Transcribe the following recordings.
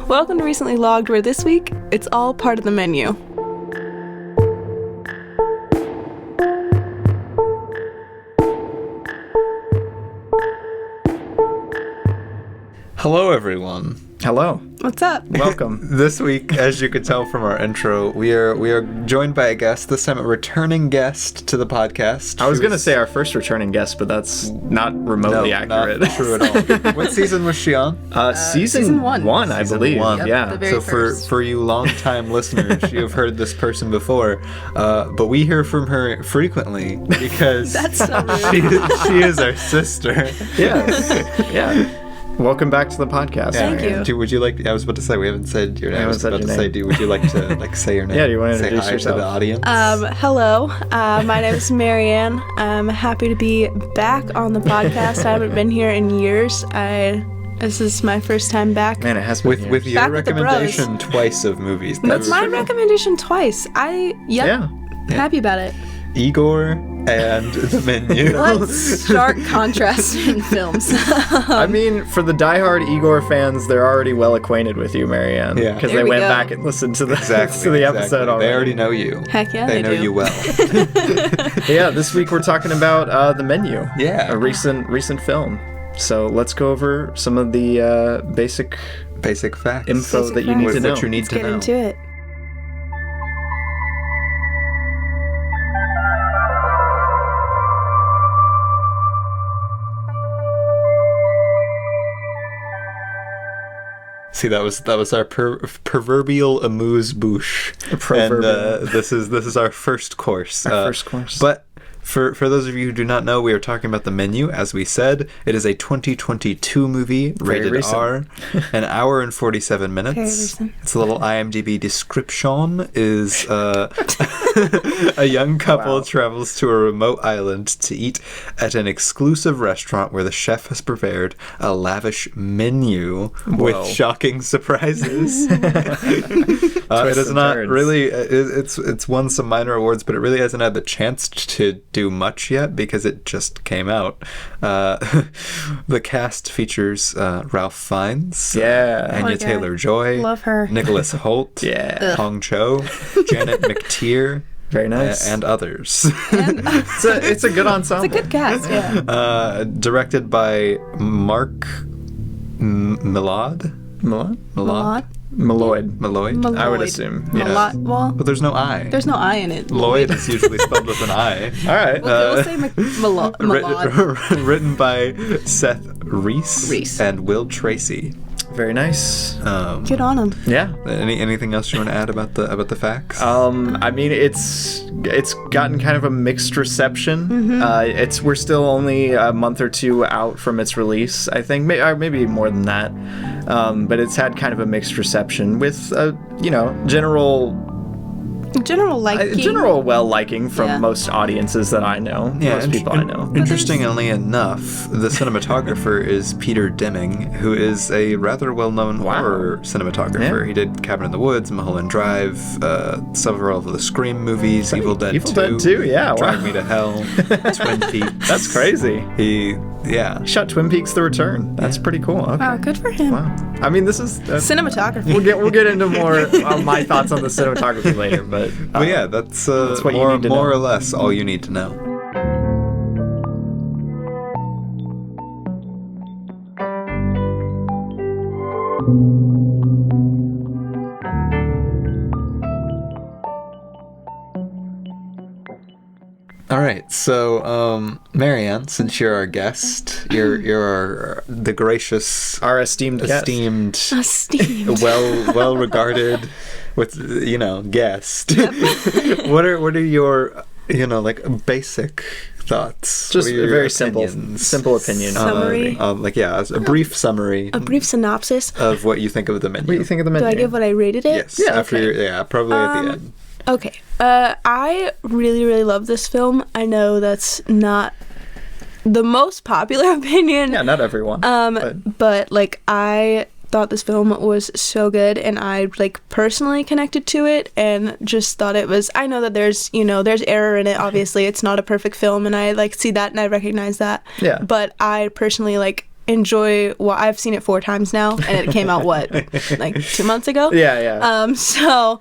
Welcome to Recently Logged, where this week, it's all part of the menu. Hello, everyone. Hello. What's up? Welcome. This week, as you could tell from our intro, we are joined by a guest, this time a returning guest to the podcast. I was going to say our first returning guest, but that's not remotely accurate. Not true at all. What season was she on? Season one, I believe. One. Yeah. The very first. For you longtime listeners, you've heard this person before, but we hear from her frequently because That's so rude. she is our sister. Yes. Yeah. Welcome back to the podcast. Thank you. Would you like? I was about to say we haven't said your name. I was about to say, would you like to say your name? Yeah. Do you want to introduce say hi yourself to the audience? Hello. My name is Marianne. I'm happy to be back on the podcast. I haven't been here in years. This is my first time back. Man, it has been with your Back with the recommendation twice of movies. That's my recommendation twice. Yeah. Happy about it. Igor and the menu. Let's start contrasting films. I mean, for the diehard Igor fans, they're already well acquainted with you, Marianne. Yeah. Because There they we went go. back and listened to the episode already. They already know you. Heck yeah, They know do. you well. Yeah, this week we're talking about The Menu. Yeah. A recent film. So let's go over some of the basic facts. info Basic that you need facts. to know. What you need Let's to get know. into it. See, that was our proverbial AMUSE BOUCHE. Proverbial. And this is our first course. First course. But for those of you who do not know, we are talking about The Menu. As we said, it is a 2022 movie, Very rated recent. R, an hour and 47 minutes. Very recent. Its a little IMDb description is a young couple Wow. travels to a remote island to eat at an exclusive restaurant where the chef has prepared a lavish menu with Whoa. shocking surprises. It is and not turns. really. It's won some minor awards, but it really hasn't had the chance to do much yet because it just came out. The cast features Ralph Fiennes, Yeah. Anya Oh, yeah. Taylor-Joy, Love her. Nicholas Hoult, Yeah. Chau, Janet McTeer, Very nice. and others. It's a good ensemble. It's a good cast, yeah. Directed by Mark Mylod. Mylod? Mylod? Mylod. I would assume. Yeah. Mylod. Well, But there's no I. there's no I in it. Lloyd is usually spelled with an I. All right. We'll say Mylod. Written by Seth Reiss Reiss. and Will Tracy. Very nice. Good on him. Yeah. Anything else you want to add about the facts? I mean, it's gotten kind of a mixed reception. We're still only a month or two out from its release, I think, maybe more than that. But it's had kind of a mixed reception with general well-liking from Yeah. most audiences that I know. Most people I know. Interestingly enough, the cinematographer is Peter Deming, who is a rather well-known horror cinematographer. Yeah. He did Cabin in the Woods, Mulholland Drive, several of the Scream movies, Evil Dead 2. Evil Dead 2, yeah. Drag Wow. Me to Hell, Twin Peaks. That's crazy. He Shot Twin Peaks: The Return. That's pretty cool. Okay. Wow, good for him. Wow. I mean, this is Cinematography. We'll get into more my thoughts on the cinematography later, but yeah, that's what you need to more know. or less all you need to know. All right, so Marianne, since you're our guest, you're the gracious, our esteemed guest. Esteemed. well regarded, with guest. What are your basic thoughts? Just What are a your very opinions? simple opinion. Summary. A brief summary A brief synopsis. of what you think of the menu. What do you think of the Do menu? I give what I rated it? Yes. Yeah, After probably at the end. Okay. I really, really love this film. I know that's not the most popular opinion. Yeah, not everyone. But I thought this film was so good, and I personally connected to it, and just thought it was. I know that there's error in it. Obviously, it's not a perfect film, and I see that, and I recognize that. Yeah. But I personally enjoy. Well, I've seen it 4 times now, and it came out like 2 months ago. Yeah. So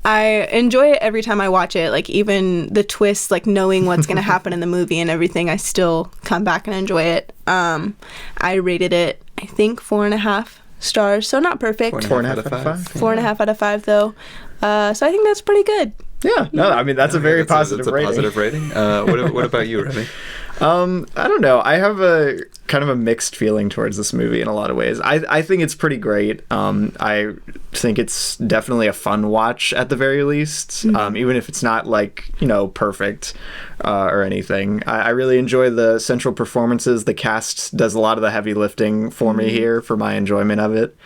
I enjoy it every time I watch it. Like even the twists, like knowing what's gonna happen in the movie and everything, I still come back and enjoy it. I rated it, I think 4.5 stars, so not perfect. 4.5 out of 5. 4.5 out of 5 though. So I think that's pretty good. Yeah. No, I mean that's a very positive rating. Positive rating. What about you, Remy? I don't know. I have a kind of a mixed feeling towards this movie in a lot of ways. I think it's pretty great. I think it's definitely a fun watch at the very least, even if it's not like, perfect or anything. I really enjoy the central performances. The cast does a lot of the heavy lifting for me here for my enjoyment of it.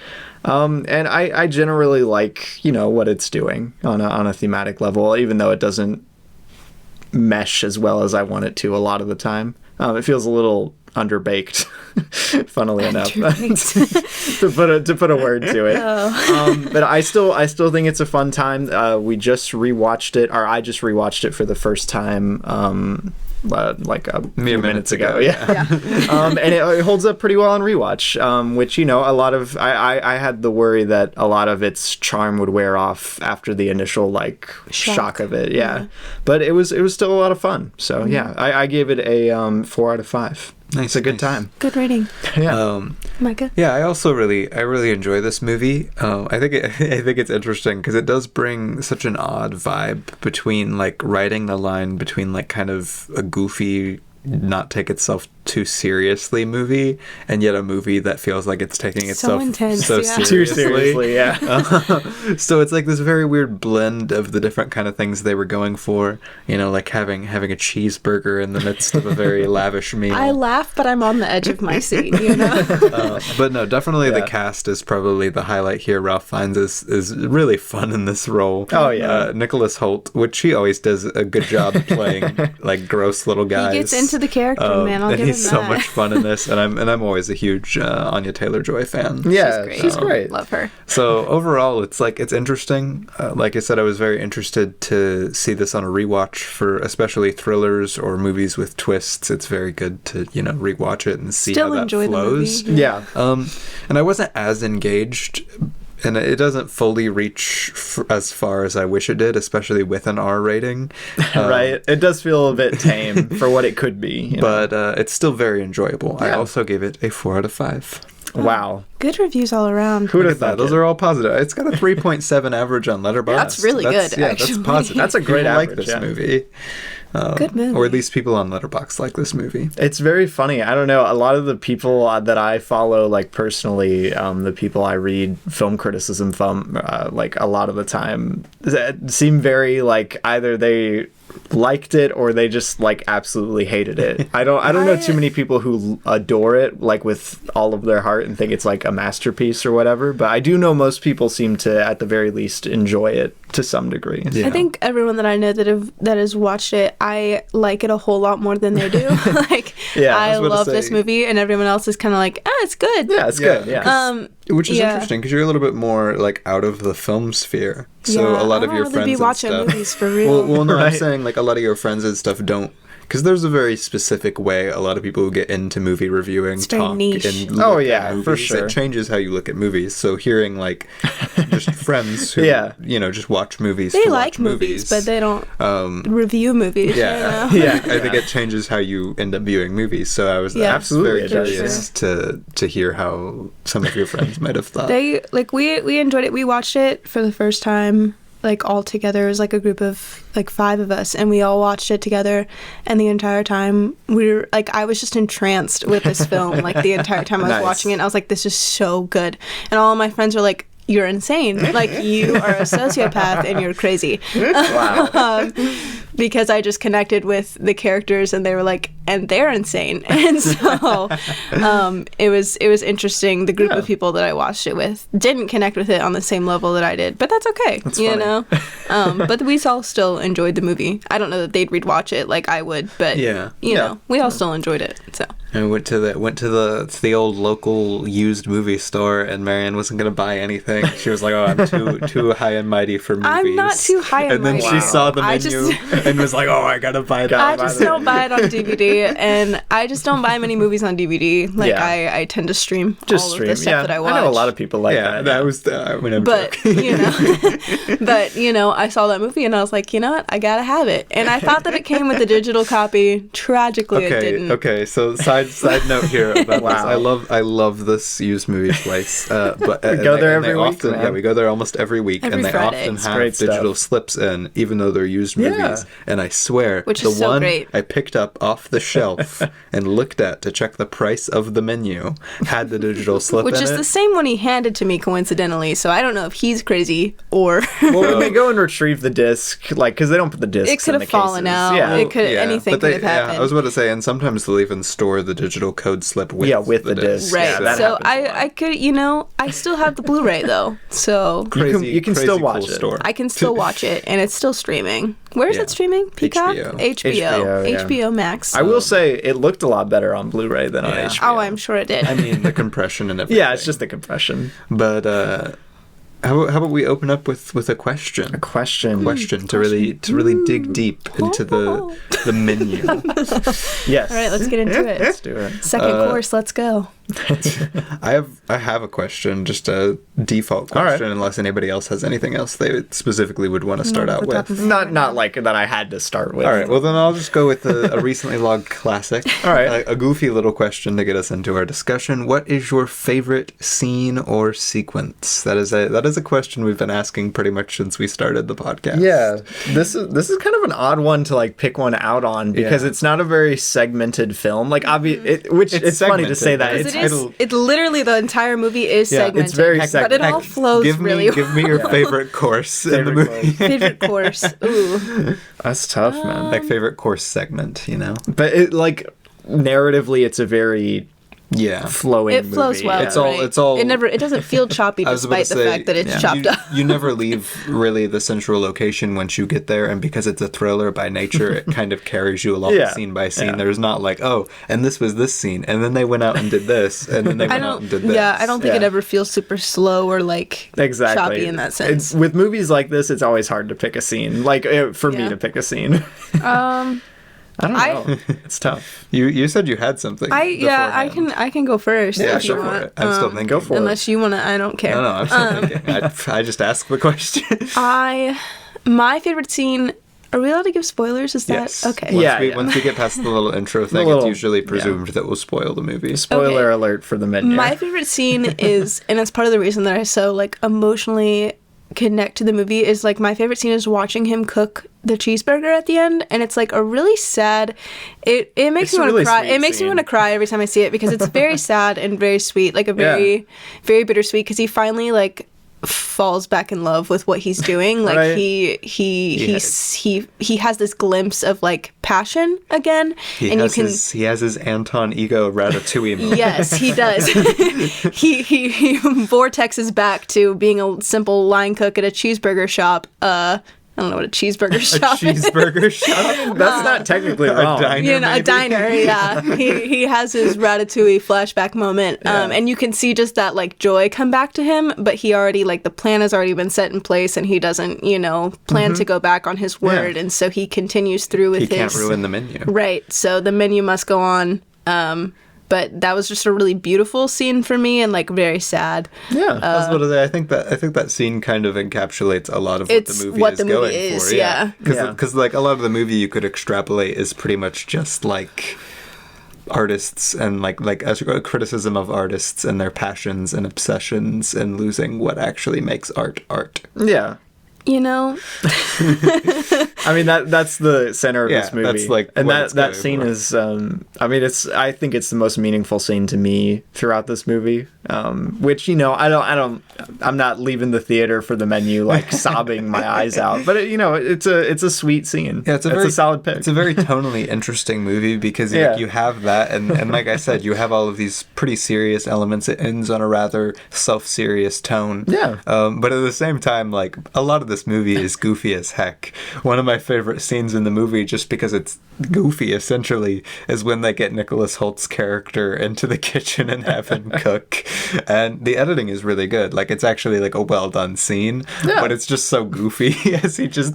And I generally like, what it's doing on a thematic level, even though it doesn't mesh as well as I want it to a lot of the time. It feels a little underbaked, funnily enough, to put a word to it. But I still think it's a fun time. We just rewatched it, or I just rewatched it for the first time. Like a few minutes ago. Yeah. And it holds up pretty well on rewatch, which, a lot of, I had the worry that a lot of its charm would wear off after the initial shock of it. Yeah. But it was still a lot of fun. So I gave it a 4 out of 5. Nice. It's a good time. Good rating. Yeah. Micah? Yeah, I also really enjoy this movie. I think it's interesting because it does bring such an odd vibe between writing the line between kind of a goofy, not take itself too seriously movie, and yet a movie that feels like it's taking itself so seriously. Too seriously, yeah. So it's this very weird blend of the different kind of things they were going for. Having a cheeseburger in the midst of a very lavish meal. I laugh, but I'm on the edge of my seat. But no, definitely the cast is probably the highlight here. Ralph Fiennes is really fun in this role. Oh yeah, Nicholas Hoult, which he always does a good job playing gross little guys. He gets into the character, man. I'll give him that. He's so much fun in this, and I'm always a huge Anya Taylor-Joy fan. Yeah, she's great. Love her. So overall, it's interesting. Like I said, I was very interested to see this on a rewatch for especially thrillers or movies with twists. It's very good to rewatch it and see how that flows. The movie. Yeah. And I wasn't as engaged. And it doesn't fully reach as far as I wish it did, especially with an R rating. Right. It does feel a bit tame for what it could be. But it's still very enjoyable. Yeah. I also gave it a 4 out of 5. Wow. Good reviews all around. Who would have thought? Those are all positive. It's got a 3.7 average on Letterboxd. That's really good, Yeah, actually. that's positive. That's a great People average, like this yeah. movie. Good movie. Or at least people on Letterboxd like this movie. It's very funny. I don't know. A lot of the people that I follow, personally, the people I read film criticism from, a lot of the time, seem very either they liked it or they just absolutely hated it. I don't know too many people who adore it with all of their heart and think it's a masterpiece or whatever, but I do know most people seem to at the very least enjoy it to some degree. Yeah. I think everyone that I know that has watched it, I like it a whole lot more than they do. I love this movie, and everyone else is kind of it's good. Yeah, it's good. Yeah. Which is interesting because you're a little bit more out of the film sphere. So a lot of your friends be watching and stuff. movies for real. Well, no, Right. I'm saying a lot of your friends and stuff don't. Because there's a very specific way a lot of people who get into movie reviewing It's very talk niche. and Oh, look yeah, at movies. for sure. It changes how you look at movies. So hearing just friends who just watch movies. They to like watch movies, but they don't review movies. Yeah, Yeah. I think it changes how you end up viewing movies. So I was Absolutely, very it does, curious to hear how some of your friends might have thought. They we enjoyed it. We watched it for the first time. All together. It was a group of 5 of us, and we all watched it together, and the entire time we were I was just entranced with this film the entire time I was Nice. watching it, and I was this is so good, and all of my friends were you're insane, you are a sociopath and you're crazy. Wow. Because I just connected with the characters, and they were and they're insane, and so it was interesting. The group of people that I watched it with didn't connect with it on the same level that I did, but that's okay. That's you funny. know. But we all still enjoyed the movie. I don't know that they'd rewatch it like I would, but Yeah. you know, we all still enjoyed it. So I went to the old local used movie store, and Marianne wasn't gonna buy anything. She was like, "Oh, I'm too high and mighty for movies." I'm not too high and mighty. And then she saw the menu and was like, "Oh, I gotta buy that." I just don't buy it on DVD, and I just don't buy many movies on DVD. Like I tend to stream of the stuff that I watch. I know a lot of people like that. That was I'm but joking. I saw that movie and I was like, you know what, I gotta have it. And I thought that it came with a digital copy. Tragically, it didn't. Okay, so side note here about this. I love this used movie place. But we go there every week. Often, we go there almost every week, every and they Friday. often have digital slips in, even though they're used movies. And I swear, which the is so one great. I picked up off the shelf and looked at to check the price of the menu had the digital slip which in is it. the same one he handed to me coincidentally. So I don't know if he's crazy or. Well, when they go and retrieve the disc, like, because they don't put the discs it could in have the fallen cases. out. Yeah. It could anything could have happened. Yeah, I was about to say, and sometimes they'll even store the digital code slip with the disc. Right. Yeah, so I could, I still have the Blu-ray though. So you can still watch it. Store. I can still watch it, and it's still streaming. Where is it streaming? Peacock? HBO Max. I will say it looked a lot better on Blu-ray than on HBO. Oh, I'm sure it did. I mean, the compression and everything. Yeah, it's just the compression. But how about we open up with a question? A question. To really dig deep into the menu. Yes. All right, let's get into it. Let's do it. Second course, let's go. I have a question, just a default question, All right. unless anybody else has anything else they specifically would want to start out with. Not like that I had to start with. All right, well then I'll just go with a recently logged classic. All right. A goofy little question to get us into our discussion. What is your favorite scene or sequence? That is a question we've been asking pretty much since we started the podcast. Yeah, this is kind of an odd one to like pick one out on because it's not a very segmented film. Like it's funny to say that. It's literally the entire movie is segmented. It's very but it all flows really well. Give me your favorite course in the movie. Favorite course. Ooh. That's tough, man. Like favorite course segment, But it narratively it's a very flowing it flows movie. well. It's all it doesn't feel choppy despite the fact that it's chopped up. You never leave really the central location once you get there, and because it's a thriller by nature, it kind of carries you along scene by scene. Yeah. There's not like, oh, and this was this scene, and then they went out and did this, and then they went out and did this. Yeah, I don't think it ever feels super slow or exactly choppy in that sense. With movies like this, it's always hard to pick a scene. For me to pick a scene. I don't know. It's tough. You said you had something. I can go first. Yeah, if you sure. want. I'm still thinking. Go for Unless you want to, I don't care. No, I'm still thinking. I just asked the question. My favorite scene. Are we allowed to give spoilers? Is that yes. okay? Once we get past the little intro thing, it's usually presumed that we'll spoil the movie. Spoiler alert for the menu. My favorite scene is, and it's part of the reason that I so emotionally connect to the movie, is my favorite scene is watching him cook the cheeseburger at the end, and it's a really sad. It makes me want to cry. It makes me want to cry every time I see it because it's very sad and very sweet, a very very bittersweet, because he finally falls back in love with what he's doing. Right. He has this glimpse of passion again, he has his Anton Ego Ratatouille moment. Yes, he does. he vortexes back to being a simple line cook at a cheeseburger shop. I don't know what a cheeseburger shop is. A cheeseburger shop? That's not technically wrong. A diner, yeah. He has his Ratatouille flashback moment. And you can see just that, joy come back to him, but he already, the plan has already been set in place, and he doesn't, plan to go back on his word, and so he continues through with his... He can't ruin the menu. Right, so the menu must go on. But that was just a really beautiful scene for me, and very sad. Yeah, I was about to say, I think that scene kind of encapsulates a lot of what the movie is going for. Yeah, because a lot of the movie you could extrapolate is pretty much just artists and a criticism of artists and their passions and obsessions and losing what actually makes art. Yeah. I mean that's the center of this movie. That's and that scene is I think it's the most meaningful scene to me throughout this movie. Which I'm not leaving the theater for the menu sobbing my eyes out. But it's a sweet scene. Yeah, it's a solid pick. It's a very tonally interesting movie because you have that and like I said, you have all of these pretty serious elements. It ends on a rather self-serious tone. Yeah. But at the same time, a lot of the this movie is goofy as heck. One of my favorite scenes in the movie, just because it's goofy essentially, is when they get Nicholas Hoult's character into the kitchen and have him cook. And the editing is really good. Like, it's actually like a well done scene, but it's just so goofy as he just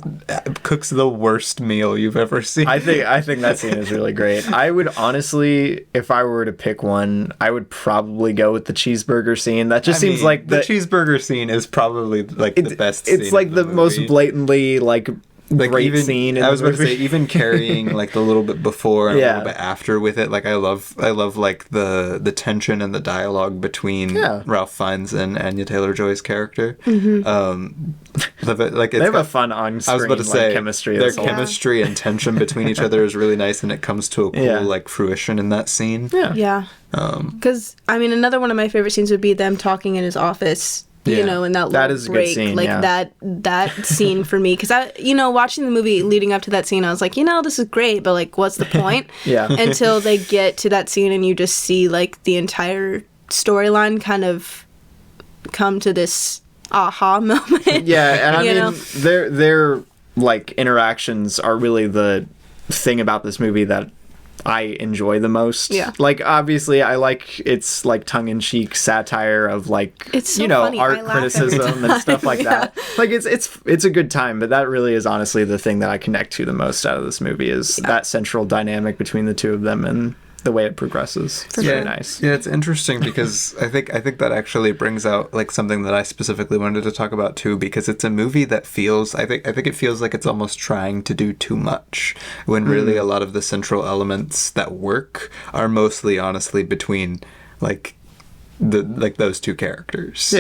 cooks the worst meal you've ever seen. I think that scene is really great. I would honestly, if I were to pick one, I would probably go with the cheeseburger scene. That just seems like the cheeseburger scene is probably like the best scene. It's like the most blatantly like great even, scene in I was the about to movie. say, even carrying like the little bit before and a little bit after with it, like I love like the tension and the dialogue between Ralph Fiennes and Anya Taylor-Joy's character. Like, They have a fun on-screen, I was about to say, chemistry. their chemistry and tension between each other is really nice, and it comes to a cool like fruition in that scene. Yeah. Because I mean, another one of my favorite scenes would be them talking in his office. You know, in that little is a break, good scene, like that scene for me, because watching the movie leading up to that scene, I was like, this is great, but like, what's the point? Until they get to that scene and you just see like the entire storyline kind of come to this aha moment. And I mean, their like interactions are really the thing about this movie that I enjoy the most. Like, obviously I like its like tongue-in-cheek satire of like, it's so funny. Art criticism and stuff like that. Like, it's a good time, but that really is honestly the thing that I connect to the most out of this movie is that central dynamic between the two of them and the way it progresses. It's very nice. Yeah, it's interesting because I think that actually brings out like something that I specifically wanted to talk about too, because it's a movie that feels, I think it feels like it's almost trying to do too much, when really a lot of the central elements that work are mostly honestly between like those two characters.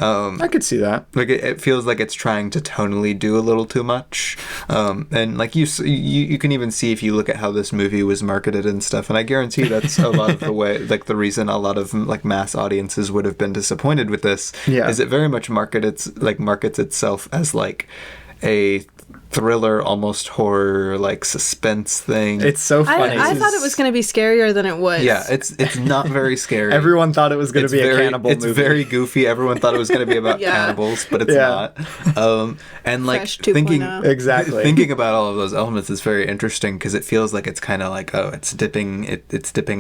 I could see that. Like, it feels like it's trying to tonally do a little too much, and like you can even see if you look at how this movie was marketed and stuff, and I guarantee that's a lot of the way, like the reason a lot of like mass audiences would have been disappointed with this is it very much markets itself as like a thriller, almost horror, like suspense thing. It's so funny. I thought it was going to be scarier than it was. Yeah, it's not very scary. Everyone thought it was going to be a cannibal movie. It's very goofy. Everyone thought it was going to be about cannibals, but it's not. And like Fresh thinking 2.0. thinking about all of those elements is very interesting, because it feels like it's kind of like, it's dipping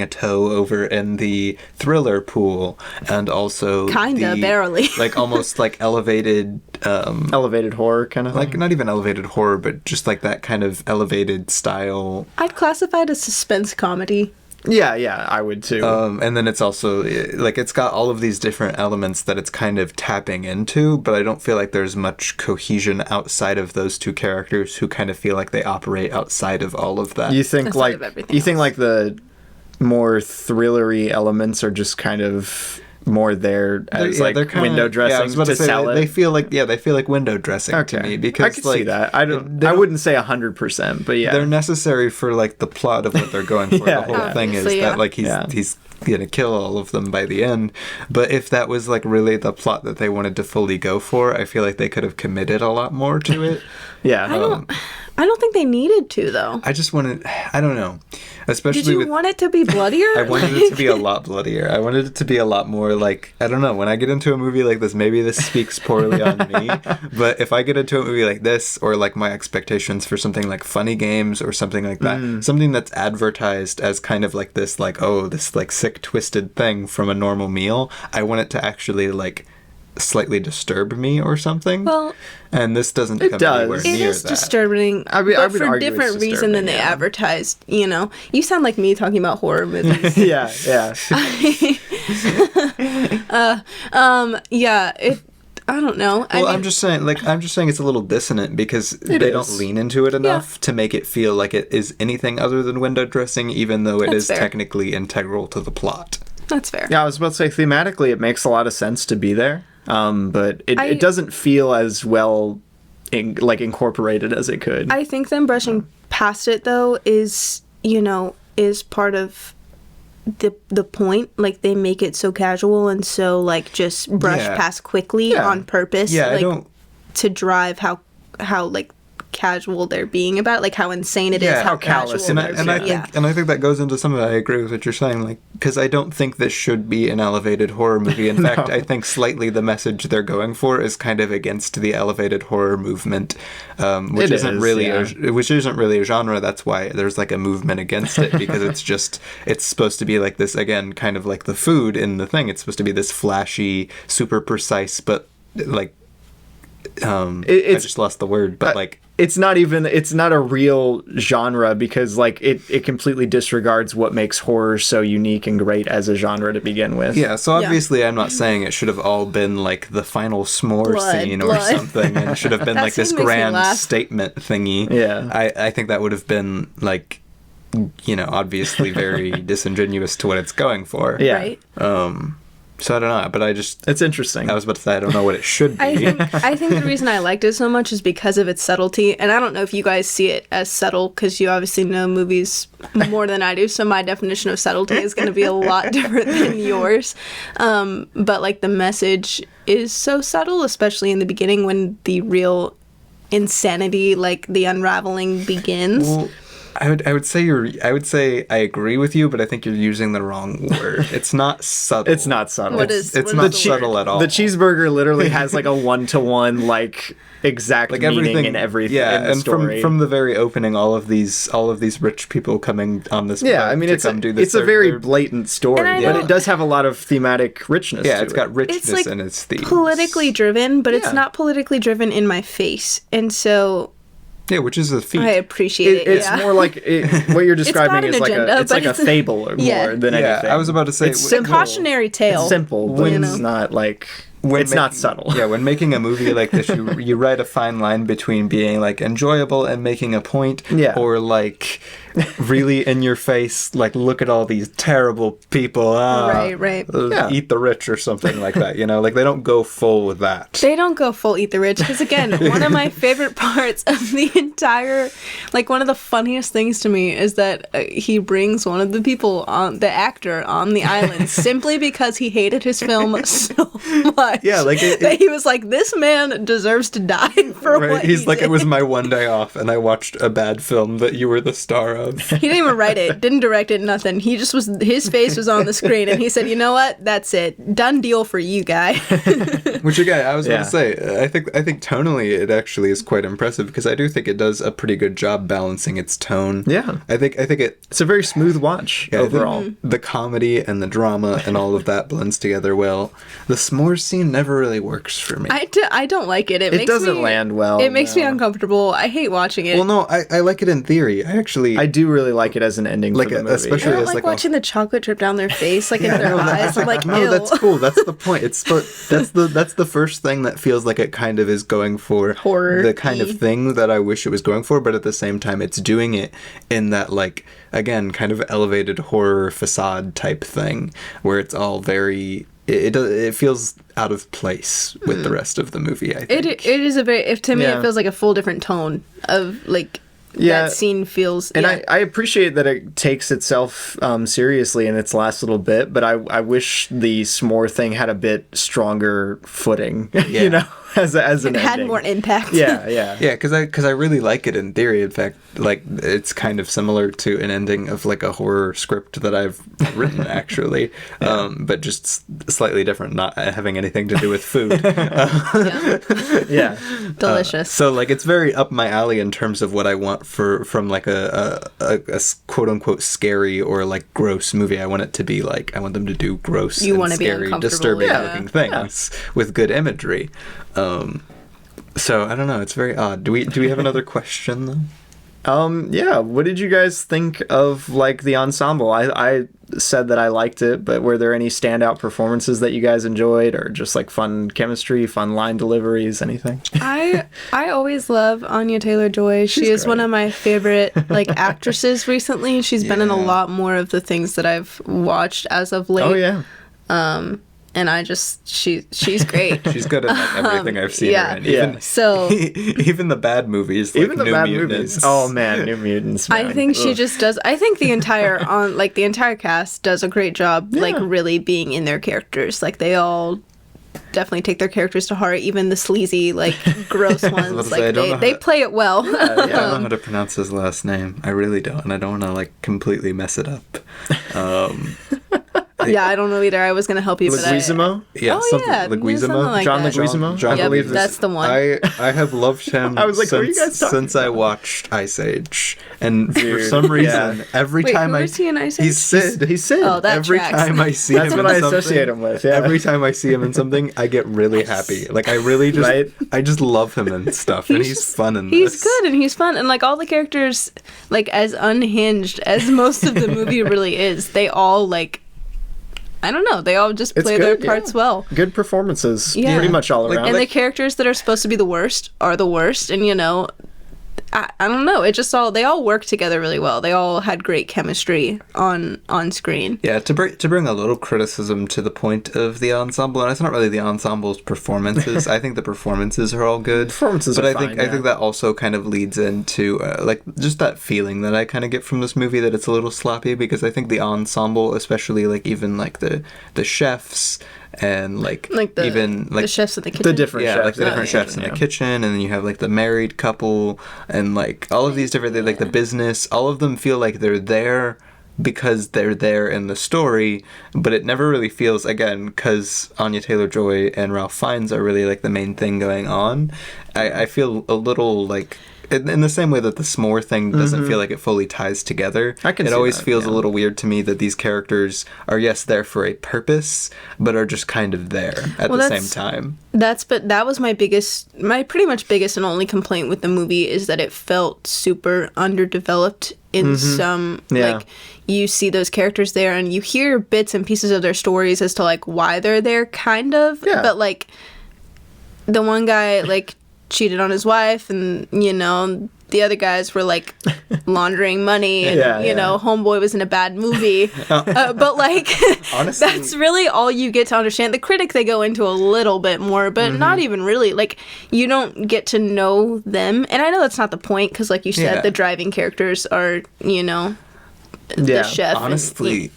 a toe over in the thriller pool, and also barely like almost like elevated horror kind of like thing. Not even elevated horror, but just like that kind of elevated style. I'd classify it as suspense comedy. Yeah, I would too. And then it's also like it's got all of these different elements that it's kind of tapping into, but I don't feel like there's much cohesion outside of those two characters who kind of feel like they operate outside of all of that. You think like the more thrillery elements are just kind of more there as like window dressing to sell it. They feel like window dressing to me, because I can see that. I wouldn't say 100%, but they're necessary for like the plot of what they're going for. The whole thing is that like he's gonna kill all of them by the end. But if that was like really the plot that they wanted to fully go for, I feel like they could have committed a lot more to it. I don't think they needed to, though. I just wanted, I don't know. Especially Did you want it to be bloodier? I wanted it to be a lot bloodier. I wanted it to be a lot more like, I don't know, when I get into a movie like this, maybe this speaks poorly on me, but if I get into a movie like this, or like my expectations for something like Funny Games or something like that, something that's advertised as kind of like this, like, this like sick twisted thing from a normal meal, I want it to actually like slightly disturb me or something. Well, and this doesn't come anywhere near that. It is disturbing, but for a different reason than they advertised. You sound like me talking about horror movies. yeah. I don't know. Well, I'm just saying it's a little dissonant, because they don't lean into it enough to make it feel like it is anything other than window dressing, even though it is technically integral to the plot. That's fair. Yeah, I was about to say, thematically, it makes a lot of sense to be there, but it doesn't feel as well incorporated as it could. I think them brushing past it, though, is part of the point. Like, they make it so casual and so like just brush past quickly on purpose. Yeah, I don't... to drive how like casual they're being about it, like how insane it is, Yeah, how how callous casual it is. And I yeah. think that goes into some of that. I agree with what you're saying, like, because I don't think this should be an elevated horror movie. In fact, I think slightly the message they're going for is kind of against the elevated horror movement, which isn't really a genre. That's why there's like a movement against it, because it's supposed to be like this, again, kind of like the food in the thing. It's supposed to be this flashy, super precise, but like I just lost the word, but like it's not a real genre, because like it completely disregards what makes horror so unique and great as a genre to begin with. yeah, so obviously I'm not saying it should have all been like the final s'more scene or something, and should have been like this grand statement thingy. Yeah. I think that would have been like, you know, obviously very disingenuous to what it's going for. Yeah. Right. So I don't know, but It's interesting. I was about to say, I don't know what it should be. I think the reason I liked it so much is because of its subtlety, and I don't know if you guys see it as subtle, because you obviously know movies more than I do, so my definition of subtlety is going to be a lot different than yours. But like the message is so subtle, especially in the beginning when the real insanity, like the unraveling begins. Well, I would say I agree with you, but I think you're using the wrong word. It's not subtle. It's not subtle. It's not subtle at all. The cheeseburger literally has like a 1-to-1 like exact like meaning in everything. Yeah, in the and story. from the very opening, all of these rich people coming on this. I mean, it's a very blatant story, but it does have a lot of thematic richness. Yeah, to it's got richness It's like in its themes. politically driven, but it's Yeah. not politically driven in my face, and so Yeah, which is a feat. I appreciate it. It's yeah. more like what you're describing an is like agenda, it's like a but fable more than anything. I was about to say It's a simple. cautionary tale. It's simple, but you it's know. not like when it's not subtle. Yeah, when making a movie like this, you write a fine line between being like enjoyable and making a point, or like really in your face, like look at all these terrible people, Right. eat the rich or something like that. You know, like they don't go full with that. They don't go full eat the rich, because again, one of my favorite parts of the entire, like one of the funniest things to me is that he brings one of the people on, the actor on the island, simply because he hated his film so much. Yeah, like that he was like, this man deserves to die for what He's he like, did. it was my one day off, and I watched a bad film that you were the star of. He didn't even write it, didn't direct it, nothing. He just was, his face was on the screen, and he said, you know what, that's it, done deal for you, guy. Which again, I was going to say, I think tonally it actually is quite impressive, because I do think it does a pretty good job balancing its tone. Yeah. I think it's a very smooth watch overall. I think the comedy and the drama and all of that blends together well. The s'mores scene never really works for me. I don't like it. It doesn't land well. It makes me uncomfortable. I hate watching it. Well, no, I like it in theory. I do really like it as an ending for the movie. especially I don't as like like watching the chocolate drip down their face, like in their eyes. I'm like, no, ew. that's cool. That's the point. That's the first thing that feels like it kind of is going for Horror-y. the kind of thing that I wish it was going for, but at the same time, it's doing it in that, like, again, kind of elevated horror facade type thing, where it's all very. It feels out of place with the rest of the movie, I think. It is a very, to me, it feels like a full different tone of like. That scene feels, and I appreciate that it takes itself seriously in its last little bit, but I wish the s'more thing had a bit stronger footing, you know, as an it had ending. more impact. Yeah, because I really like it in theory. In fact, like it's kind of similar to an ending of like a horror script that I've written actually, but just slightly different, not having anything to do with food. Delicious. So like it's very up my alley in terms of what I want from like a quote unquote scary or like gross movie. I want it to be like, I want them to do gross and scary, disturbing looking things with good imagery. So I don't know, it's very odd. Do we have another question though? What did you guys think of like the ensemble? I said that I liked it, but were there any standout performances that you guys enjoyed, or just like fun chemistry, fun line deliveries, anything? I always love Anya Taylor-Joy. She is one of my favorite like actresses recently. She's been in a lot more of the things that I've watched as of late. Oh yeah. And I just she's great. She's good at like, everything I've seen her in. So even the bad movies, like even the New bad Mutants. movies. Oh man, New Mutants. Man. I think she just does. I think the entire the entire cast does a great job, like really being in their characters. Like they all definitely take their characters to heart, even the sleazy, like, gross ones. Like, they play it well. I don't know how to pronounce his last name. I really don't, and I don't want to, like, completely mess it up. Yeah, I don't know either. I was going to help you, Leguizamo? Yeah, Leguizamo. Like John that. Leguizamo? John Yep, believe that's the one. I have loved him I was like, what are you guys talking since I watched Ice Age. And for some reason, every Wait, time who is he in Ice Age? He's Sid. He's Sid. Oh, that Every tracks. time I see That's him what in I associate something- him with, yeah. Every time I see him in something, I get really happy. Like, I really just... Right? I just love him and stuff. And he's fun in this. He's good and he's fun. And, like, all the characters, like, as unhinged as most of the movie really is, they all, like... I don't know. They all just It's play good, their parts yeah. well. Good performances, Yeah. pretty much all around. And the characters that are supposed to be the worst are the worst. And, you know, I don't know. It just they all work together really well. They all had great chemistry on screen. Yeah, to bring a little criticism to the point of the ensemble, and it's not really the ensemble's performances. I think the performances are all good. Performances but are I fine, think I think that also kind of leads into like just that feeling that I kind of get from this movie that it's a little sloppy, because I think the ensemble, especially like even like the chefs and like the even like the chefs in the kitchen. the different yeah, chefs. like the different chefs in the kitchen, and then you have like the married couple, and like all of these different things, like the business. All of them feel like they're there because they're there in the story, but it never really feels, again, because Anya Taylor-Joy and Ralph Fiennes are really like the main thing going on. I feel a little like. In the same way that the s'more thing doesn't feel like it fully ties together, I can it see always that, feels yeah. a little weird to me that these characters are, yes, there for a purpose, but are just kind of there at the same time. That was my pretty much biggest and only complaint with the movie, is that it felt super underdeveloped in some, Yeah. like, you see those characters there and you hear bits and pieces of their stories as to, like, why they're there, kind of, Yeah. but, like, the one guy, like, cheated on his wife, and, you know, the other guys were, like, laundering money, and, Yeah, you yeah. know, Homeboy was in a bad movie. But, like, Honestly- that's really all you get to understand. The critic, they go into a little bit more, but not even really. Like, you don't get to know them. And I know that's not the point, because, like you said, Yeah. the driving characters are, you know, the Yeah, chef. Honestly,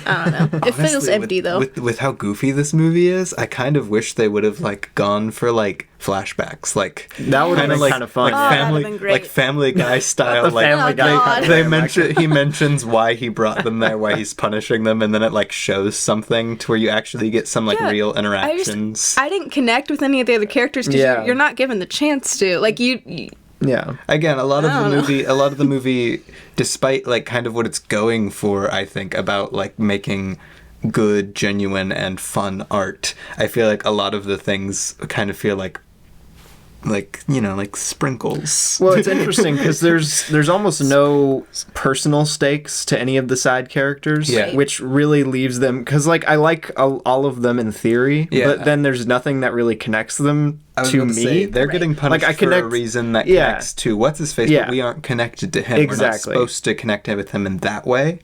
I don't know. It feels honestly, empty, though. With how goofy this movie is, I kind of wish they would have like gone for like flashbacks, like That would have been kind of fun. Oh, that'd have family, been great. like Family Guy style. The like Family Guy Oh, kind God. of he mentions why he brought them there, why he's punishing them, and then it like shows something to where you actually get some like Yeah, real interactions. I didn't connect with any of the other characters because Yeah. you're not given the chance to. Like, you Yeah. Again, a lot of I the don't know. movie, despite like kind of what it's going for, I think about like making good, genuine, and fun art, I feel like a lot of the things kind of feel like you know, like sprinkles. Well, it's interesting because there's almost no personal stakes to any of the side characters, Yeah. which really leaves them, because like I like all of them in theory, Yeah. but then there's nothing that really connects them I was to about me. say, they're getting punished Like, I for a connect- reason that yeah. connects to what's his face, Yeah. but we aren't connected to him. Exactly. We're not supposed to connect with him in that way.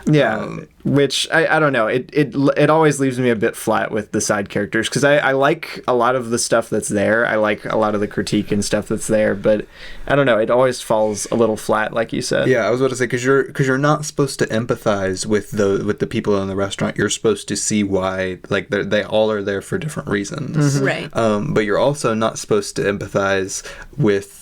Yeah, which I don't know. It always leaves me a bit flat with the side characters, because I like a lot of the stuff that's there. I like a lot of the critique and stuff that's there, but I don't know. It always falls a little flat, like you said. Yeah, I was about to say, because you're not supposed to empathize with the people in the restaurant. You're supposed to see why, like they all are there for different reasons. right. But you're also not supposed to empathize with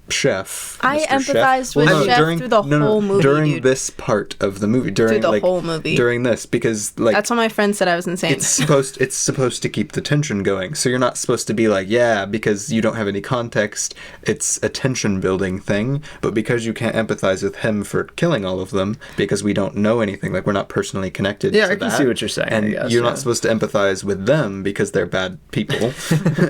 Chef. I Mr. Chef. empathized with Chef through the whole movie, during dude. this part of the movie, during the like whole movie. during this, because like That's what my friend said I was insane. it's supposed to keep the tension going. So you're not supposed to be like, yeah, because you don't have any context, it's a tension building thing, but because you can't empathize with him for killing all of them because we don't know anything, like we're not personally connected Yeah, to I can that, see what you're saying, and I guess, you're yeah. not supposed to empathize with them because they're bad people.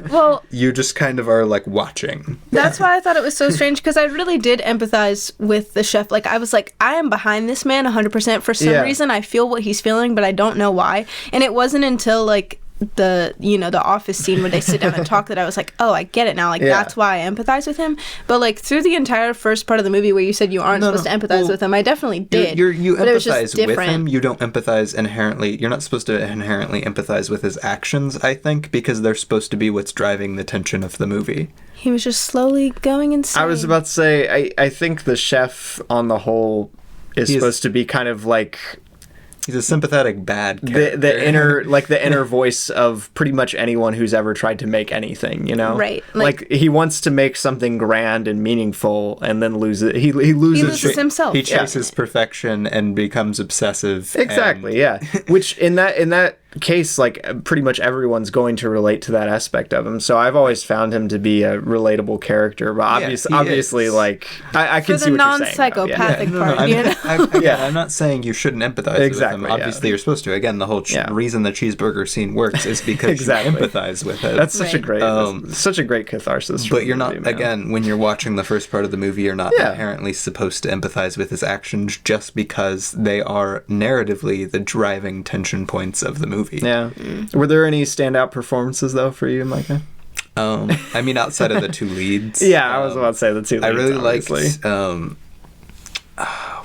Well, You just kind of are like watching. that's why I thought it was so strange, because I really did empathize with the chef. Like, I was like, I am behind this man 100%. For some Yeah. reason, I feel what he's feeling, but I don't know why. And it wasn't until, like, the office scene where they sit down and talk that I was like, oh, I get it now. Like, Yeah. that's why I empathize with him. But, like, through the entire first part of the movie where you said you aren't supposed to empathize well, with him, I definitely did. You but it was just empathize with different. him. You don't empathize inherently. You're not supposed to inherently empathize with his actions, I think, because they're supposed to be what's driving the tension of the movie. He was just slowly going insane. I was about to say, I think the chef on the whole is He's- supposed to be kind of like He's a sympathetic bad character. the inner voice of pretty much anyone who's ever tried to make anything, you know? Right. Like he wants to make something grand and meaningful and then loses. He loses himself. He chases perfection and becomes obsessive. Exactly, yeah. Which in that case, like pretty much everyone's going to relate to that aspect of him. So I've always found him to be a relatable character. But obviously, like I can see what you're saying. For the non-psychopathic part, I'm not saying you shouldn't empathize with him. Obviously, you're supposed to. Again, the whole reason the cheeseburger scene works is because you empathize with it. That's such a great catharsis. But you're not, again, when you're watching the first part of the movie, you're not inherently supposed to empathize with his actions just because they are narratively the driving tension points of the movie. Yeah. Were there any standout performances though for you, Micah? I mean, outside of the two leads. I was about to say the two leads. I really liked.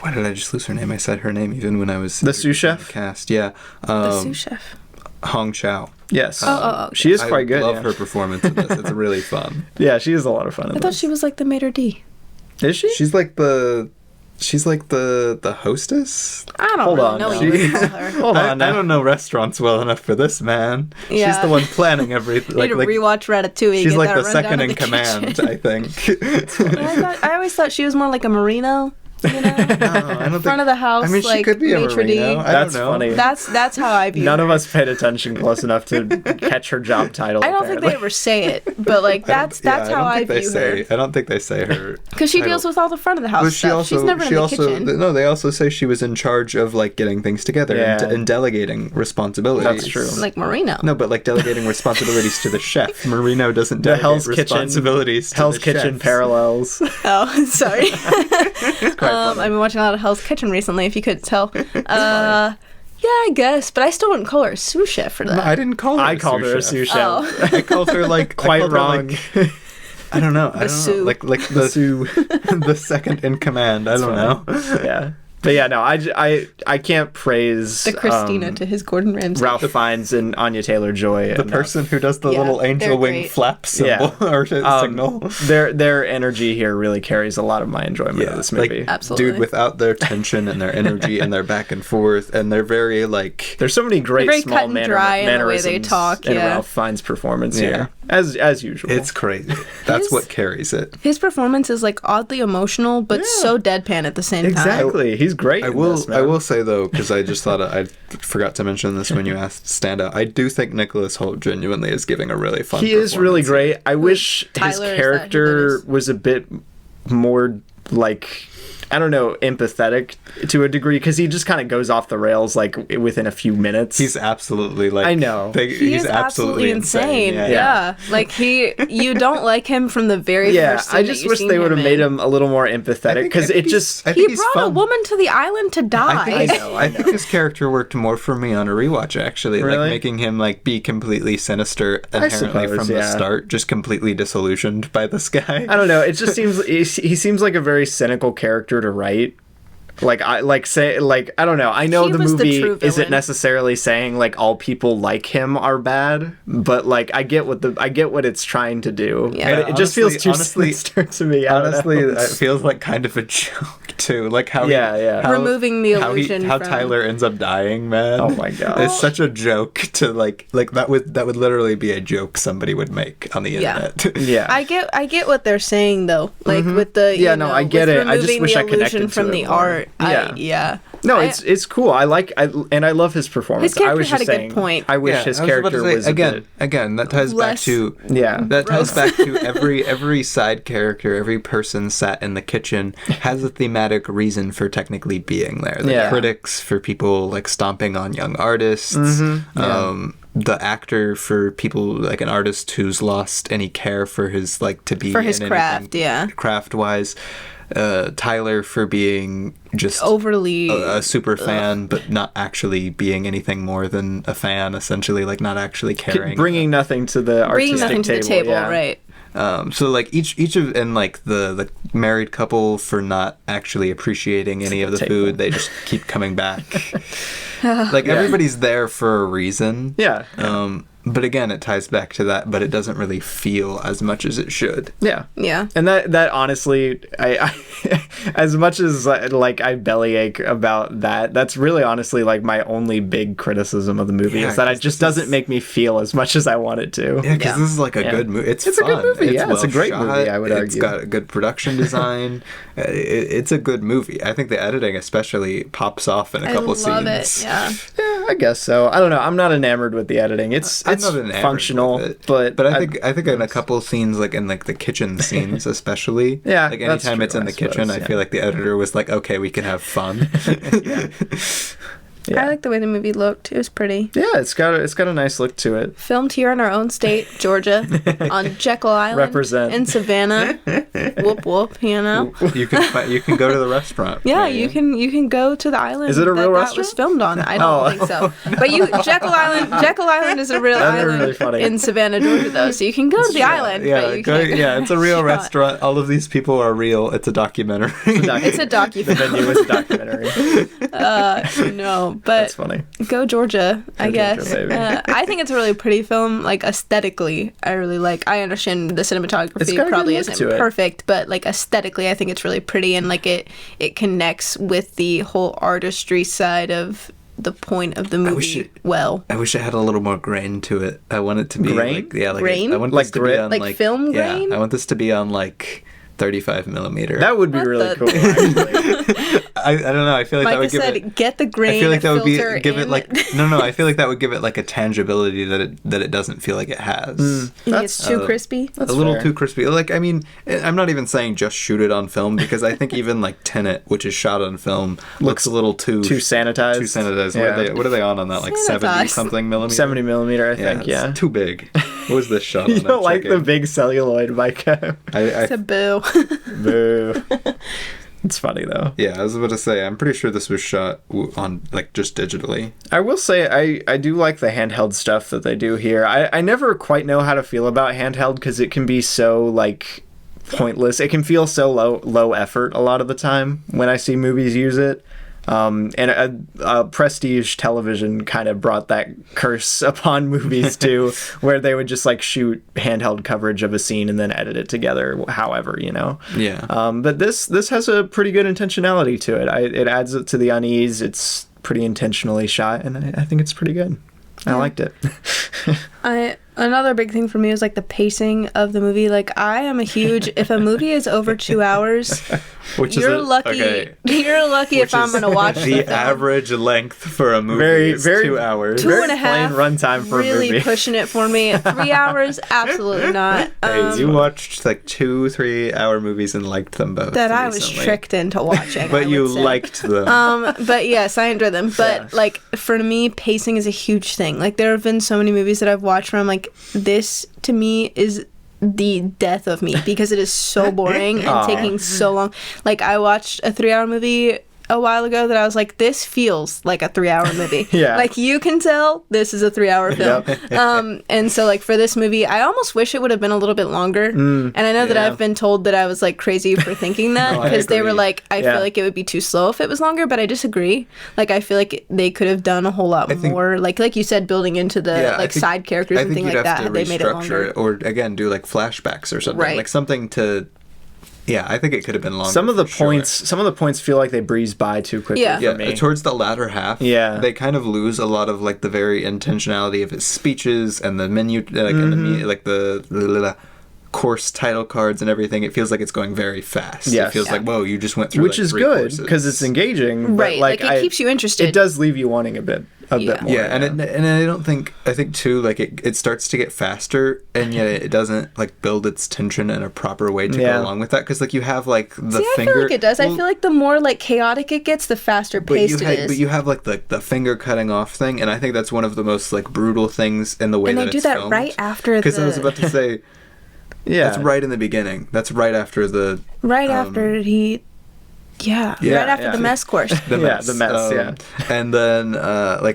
Why did I just lose her name? I said her name even when I was the sous chef cast. Yeah, the sous chef. Hong Chau. Yes. Okay. She is quite good. I love her performance in this. It's really fun. Yeah, she is a lot of fun. I thought she was like the maitre d'. Is she? She's like the hostess. I don't really know what you would call her. Hold on, I don't know restaurants well enough for this, man. Yeah. She's the one planning everything. You need to rewatch Ratatouille. She's get like that the second in command, I think. I always thought she was more like a Marino. You know, I don't front of the house. I mean, she could be a Marino. I That's don't know. funny. That's how I view. None her. of us paid attention close enough to catch her job title. I don't think they ever say it, but like that's how I view her. I don't think they say her because she deals with all the front of the house stuff. She's never in the kitchen. No, they also say she was in charge of like getting things together and delegating responsibilities. That's true. Like Marino. No, but like delegating responsibilities to the chef. Marino doesn't delegate Hell's responsibilities to Hell's the Kitchen chefs. parallels. Oh, sorry. I've been watching a lot of Hell's Kitchen recently, if you could tell. Yeah, I guess, but I still wouldn't call her a sous chef for that. No, I didn't call her. I called her a sous chef. Oh. I called her like quite wrong. I don't know. Like the sous. the second in command. I don't know. Yeah. But yeah, no, I can't praise the Christina to his Gordon Ramsay. Ralph Fiennes and Anya Taylor-Joy. The person who does the little angel wing flap symbol or signal. Their energy here really carries a lot of my enjoyment of this movie. Like, absolutely. Dude, without their tension and their energy and their back and forth, and they're very like. There's so many great very small cut and dry in the way they talk. in Ralph Fiennes' performance here, as usual. It's crazy. That's what carries it. His performance is like oddly emotional, but so deadpan at the same time. Exactly. He's great. I will say though, because I just thought I forgot to mention this when you asked standout. I do think Nicholas Hoult genuinely is giving a really fun. He is really great. I wish his Tyler, character was a bit more like, I don't know, empathetic to a degree, because he just kind of goes off the rails like within a few minutes. He's absolutely like, I know. He's absolutely insane. Yeah. Yeah. Like you don't like him from the very first scene. I just wish they would have made him a little more empathetic, because it just he brought a woman to the island to die. I think his character worked more for me on a rewatch, actually. Really? Like making him like be completely sinister inherently from the start, just completely disillusioned by this guy. I don't know. It just seems he seems like a very cynical character to write. I don't know. I know the movie isn't necessarily saying like all people like him are bad, but like I get what it's trying to do. Yeah. And it just feels too sinister to me. Honestly, it feels like kind of a joke too. Like how removing the illusion. How Tyler ends up dying, man. Oh my god, it's such a joke to like that would literally be a joke somebody would make on the internet. Yeah, I get what they're saying though. Like with the I get it. I just wish I connected from to the it more. art. No, it's cool. I love his performance. His character I was just had a saying, good point. I wish his character was again. That ties back to that ties back to every side character, every person sat in the kitchen has a thematic reason for technically being there. The critics for people like stomping on young artists. The actor for people like an artist who's lost any care for his like to be for his craft, craft wise. Tyler for being just overly a super fan, but not actually being anything more than a fan. Essentially, like not actually caring, bringing nothing to the table, right? So like each of and like the married couple for not actually appreciating any of the food, they just keep coming back. Like everybody's there for a reason. But again, it ties back to that, but it doesn't really feel as much as it should. Yeah. Yeah. And that honestly, I as much as like I bellyache about that, that's really honestly like my only big criticism of the movie is that it just doesn't make me feel as much as I want it to. Yeah, because this is like a good movie. It's fun. A good movie. It's a great movie, I would argue. It's got a good production design. It's a good movie. I think the editing especially pops off in a couple scenes. I love it, yeah. Yeah, I guess so. I don't know. I'm not enamored with the editing. It's functional, but I think in a couple scenes, like in like the kitchen scenes especially, like anytime it's in the kitchen, I feel like the editor was like, okay, we can have fun. I like the way the movie looked. It was pretty. Yeah, it's got a nice look to it. Filmed here in our own state, Georgia, on Jekyll Island, Represent. in Savannah. Whoop whoop, you know. You can go to the restaurant. Yeah, you can go to the island. Is it a real restaurant? That was filmed on? I don't think so. But Jekyll Island is a real island really in Savannah, Georgia, though. So you can go to the island. Yeah, it's a real restaurant. All of these people are real. It's a documentary. It's a documentary. The venue is a documentary. No. But that's funny. Go Georgia, I guess. Georgia, I think it's a really pretty film. Like aesthetically, I really like. I understand the cinematography probably isn't perfect, but like aesthetically, I think it's really pretty, and like it connects with the whole artistry side of the point of the movie. I wish it had a little more grain to it. I want it to be grain. Grain? I want this to be on like film grain. I want this to be on like 35 millimeter. That would be really cool. Actually. I don't know. I feel like Micah that would give it. Get the grain. I feel like that would give in. it like no. I feel like that would give it like a tangibility that it doesn't feel like it has. You think it's too crispy? That's a little too crispy. Like I mean, I'm not even saying just shoot it on film because I think even like Tenet, which is shot on film, looks a little too sanitized. Too sanitized. Yeah. What are they on that? Like 70 something millimeter. 70 millimeter, I think. Yeah. It's too big. What was this shot? You don't like the big celluloid, Micah? It's a boo. Boo. It's funny though. Yeah, I was about to say, I'm pretty sure this was shot on like just digitally. I will say I do like the handheld stuff that they do here. I never quite know how to feel about handheld because it can be so like pointless. It can feel so low effort a lot of the time when I see movies use it. And a prestige television kind of brought that curse upon movies too, where they would just like shoot handheld coverage of a scene and then edit it together, however, you know. Yeah. But this has a pretty good intentionality to it. It adds it to the unease. It's pretty intentionally shot, and I think it's pretty good. I liked it. Another big thing for me is like the pacing of the movie. Like I am a huge if a movie is over 2 hours, you're lucky. Okay. You're lucky if I'm gonna watch the average length for a movie is 2 hours. 2.5 runtime for really a movie. Pushing it for me. 3 hours, absolutely not. You watched like 2-3 hour movies and liked them both. That I was tricked into watching. But you liked them. But yes, I enjoy them. But like for me, pacing is a huge thing. Like there have been so many movies that I've watched where I'm like, this to me is the death of me because it is so boring and taking so long. Like I watched a 3-hour movie a while ago that I was like, this feels like a 3-hour movie. Yeah. Like you can tell this is a 3-hour film. Yep. And so like for this movie, I almost wish it would have been a little bit longer. And I know that I've been told that I was like crazy for thinking that because they were like, I feel like it would be too slow if it was longer, but I disagree. Like I feel like they could have done a whole lot more. Like you said, building into the side characters and things like that. They made it longer. Or again, do like flashbacks or something. Right. Like something to. Yeah, I think it could have been longer. Some of the points feel like they breeze by too quickly for me. Towards the latter half, they kind of lose a lot of like the very intentionality of his speeches and the menu, like the course title cards and everything. It feels like it's going very fast. It feels like, whoa, you just went through, which is good because it's engaging, right? But, like it keeps you interested. It does leave you wanting a bit more. Yeah, and I think too, like it starts to get faster, and yet it doesn't like build its tension in a proper way to go along with that. Because like you have like the finger. I feel like it does. I feel like the more like chaotic it gets, the faster paced it is. But you have like the finger cutting off thing, and I think that's one of the most like brutal things in the way that it's filmed. And they do that right after. Because I was about to say, that's right in the beginning. That's right after the. Right after he. Yeah, Yeah, right after yeah. the mess course. The mess, yeah. And then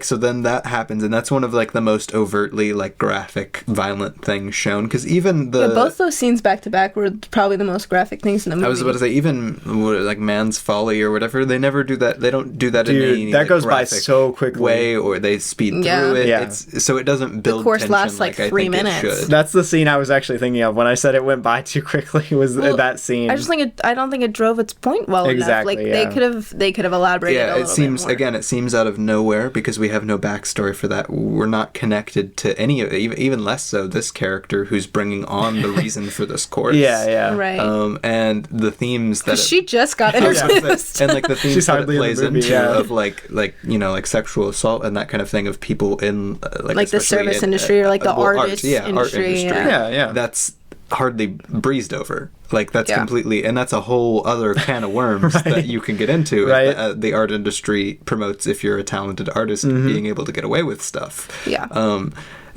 so then that happens, and that's one of like the most overtly like graphic violent things shown, because even the Both those scenes back to back were probably the most graphic things in the movie. I was about to say, even like Man's Folly or whatever, they never do that. They don't do that Dude, in any that like, goes by graphic so quickly. way, or they speed through it. Yeah. It's, so it doesn't build The course tension lasts like I 3 think minutes. It should. That's the scene I was actually thinking of when I said it went by too quickly. Was that scene? I don't think it drove its point well Exactly, enough. Like yeah. they could have elaborated a Yeah, little it seems bit more. again. It seems out of nowhere because we have no backstory for that. We're not connected to any of it. Even less so this character who's bringing on the reason for this course. Yeah. Right. And the themes that She just got I was gonna say, introduced. and like the themes She's that it hardly in the plays movie, into yeah. of like like sexual assault and that kind of thing of people in Like the especially service industry or like the art artist industry. Yeah. That's hardly breezed over. Like that's Yeah. completely, and that's a whole other can of worms that you can get into. Right. If the art industry promotes, if you're a talented artist, being able to get away with stuff. Yeah.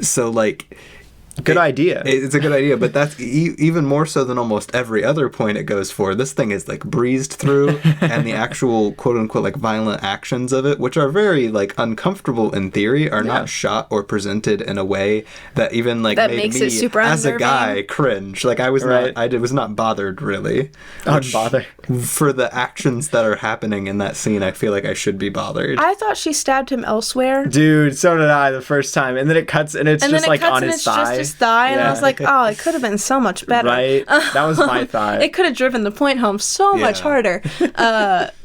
So like. Good idea. It's a good idea, but that's even more so than almost every other point it goes for. This thing is like breezed through, and the actual quote unquote like violent actions of it, which are very like uncomfortable in theory, are not shot or presented in a way that even like That made makes me it super as a unnerving. guy cringe. Like I was Right. was not bothered really. Unbothered. For the actions that are happening in that scene. I feel like I should be bothered. I thought she stabbed him elsewhere. Dude, so did I the first time. And then it cuts and it's And just then it like cuts on and his it's thigh. just his thigh, and I Yeah. was like, oh, it could have been so much better. Right? That was my thought. It could have driven the point home so much Yeah. harder.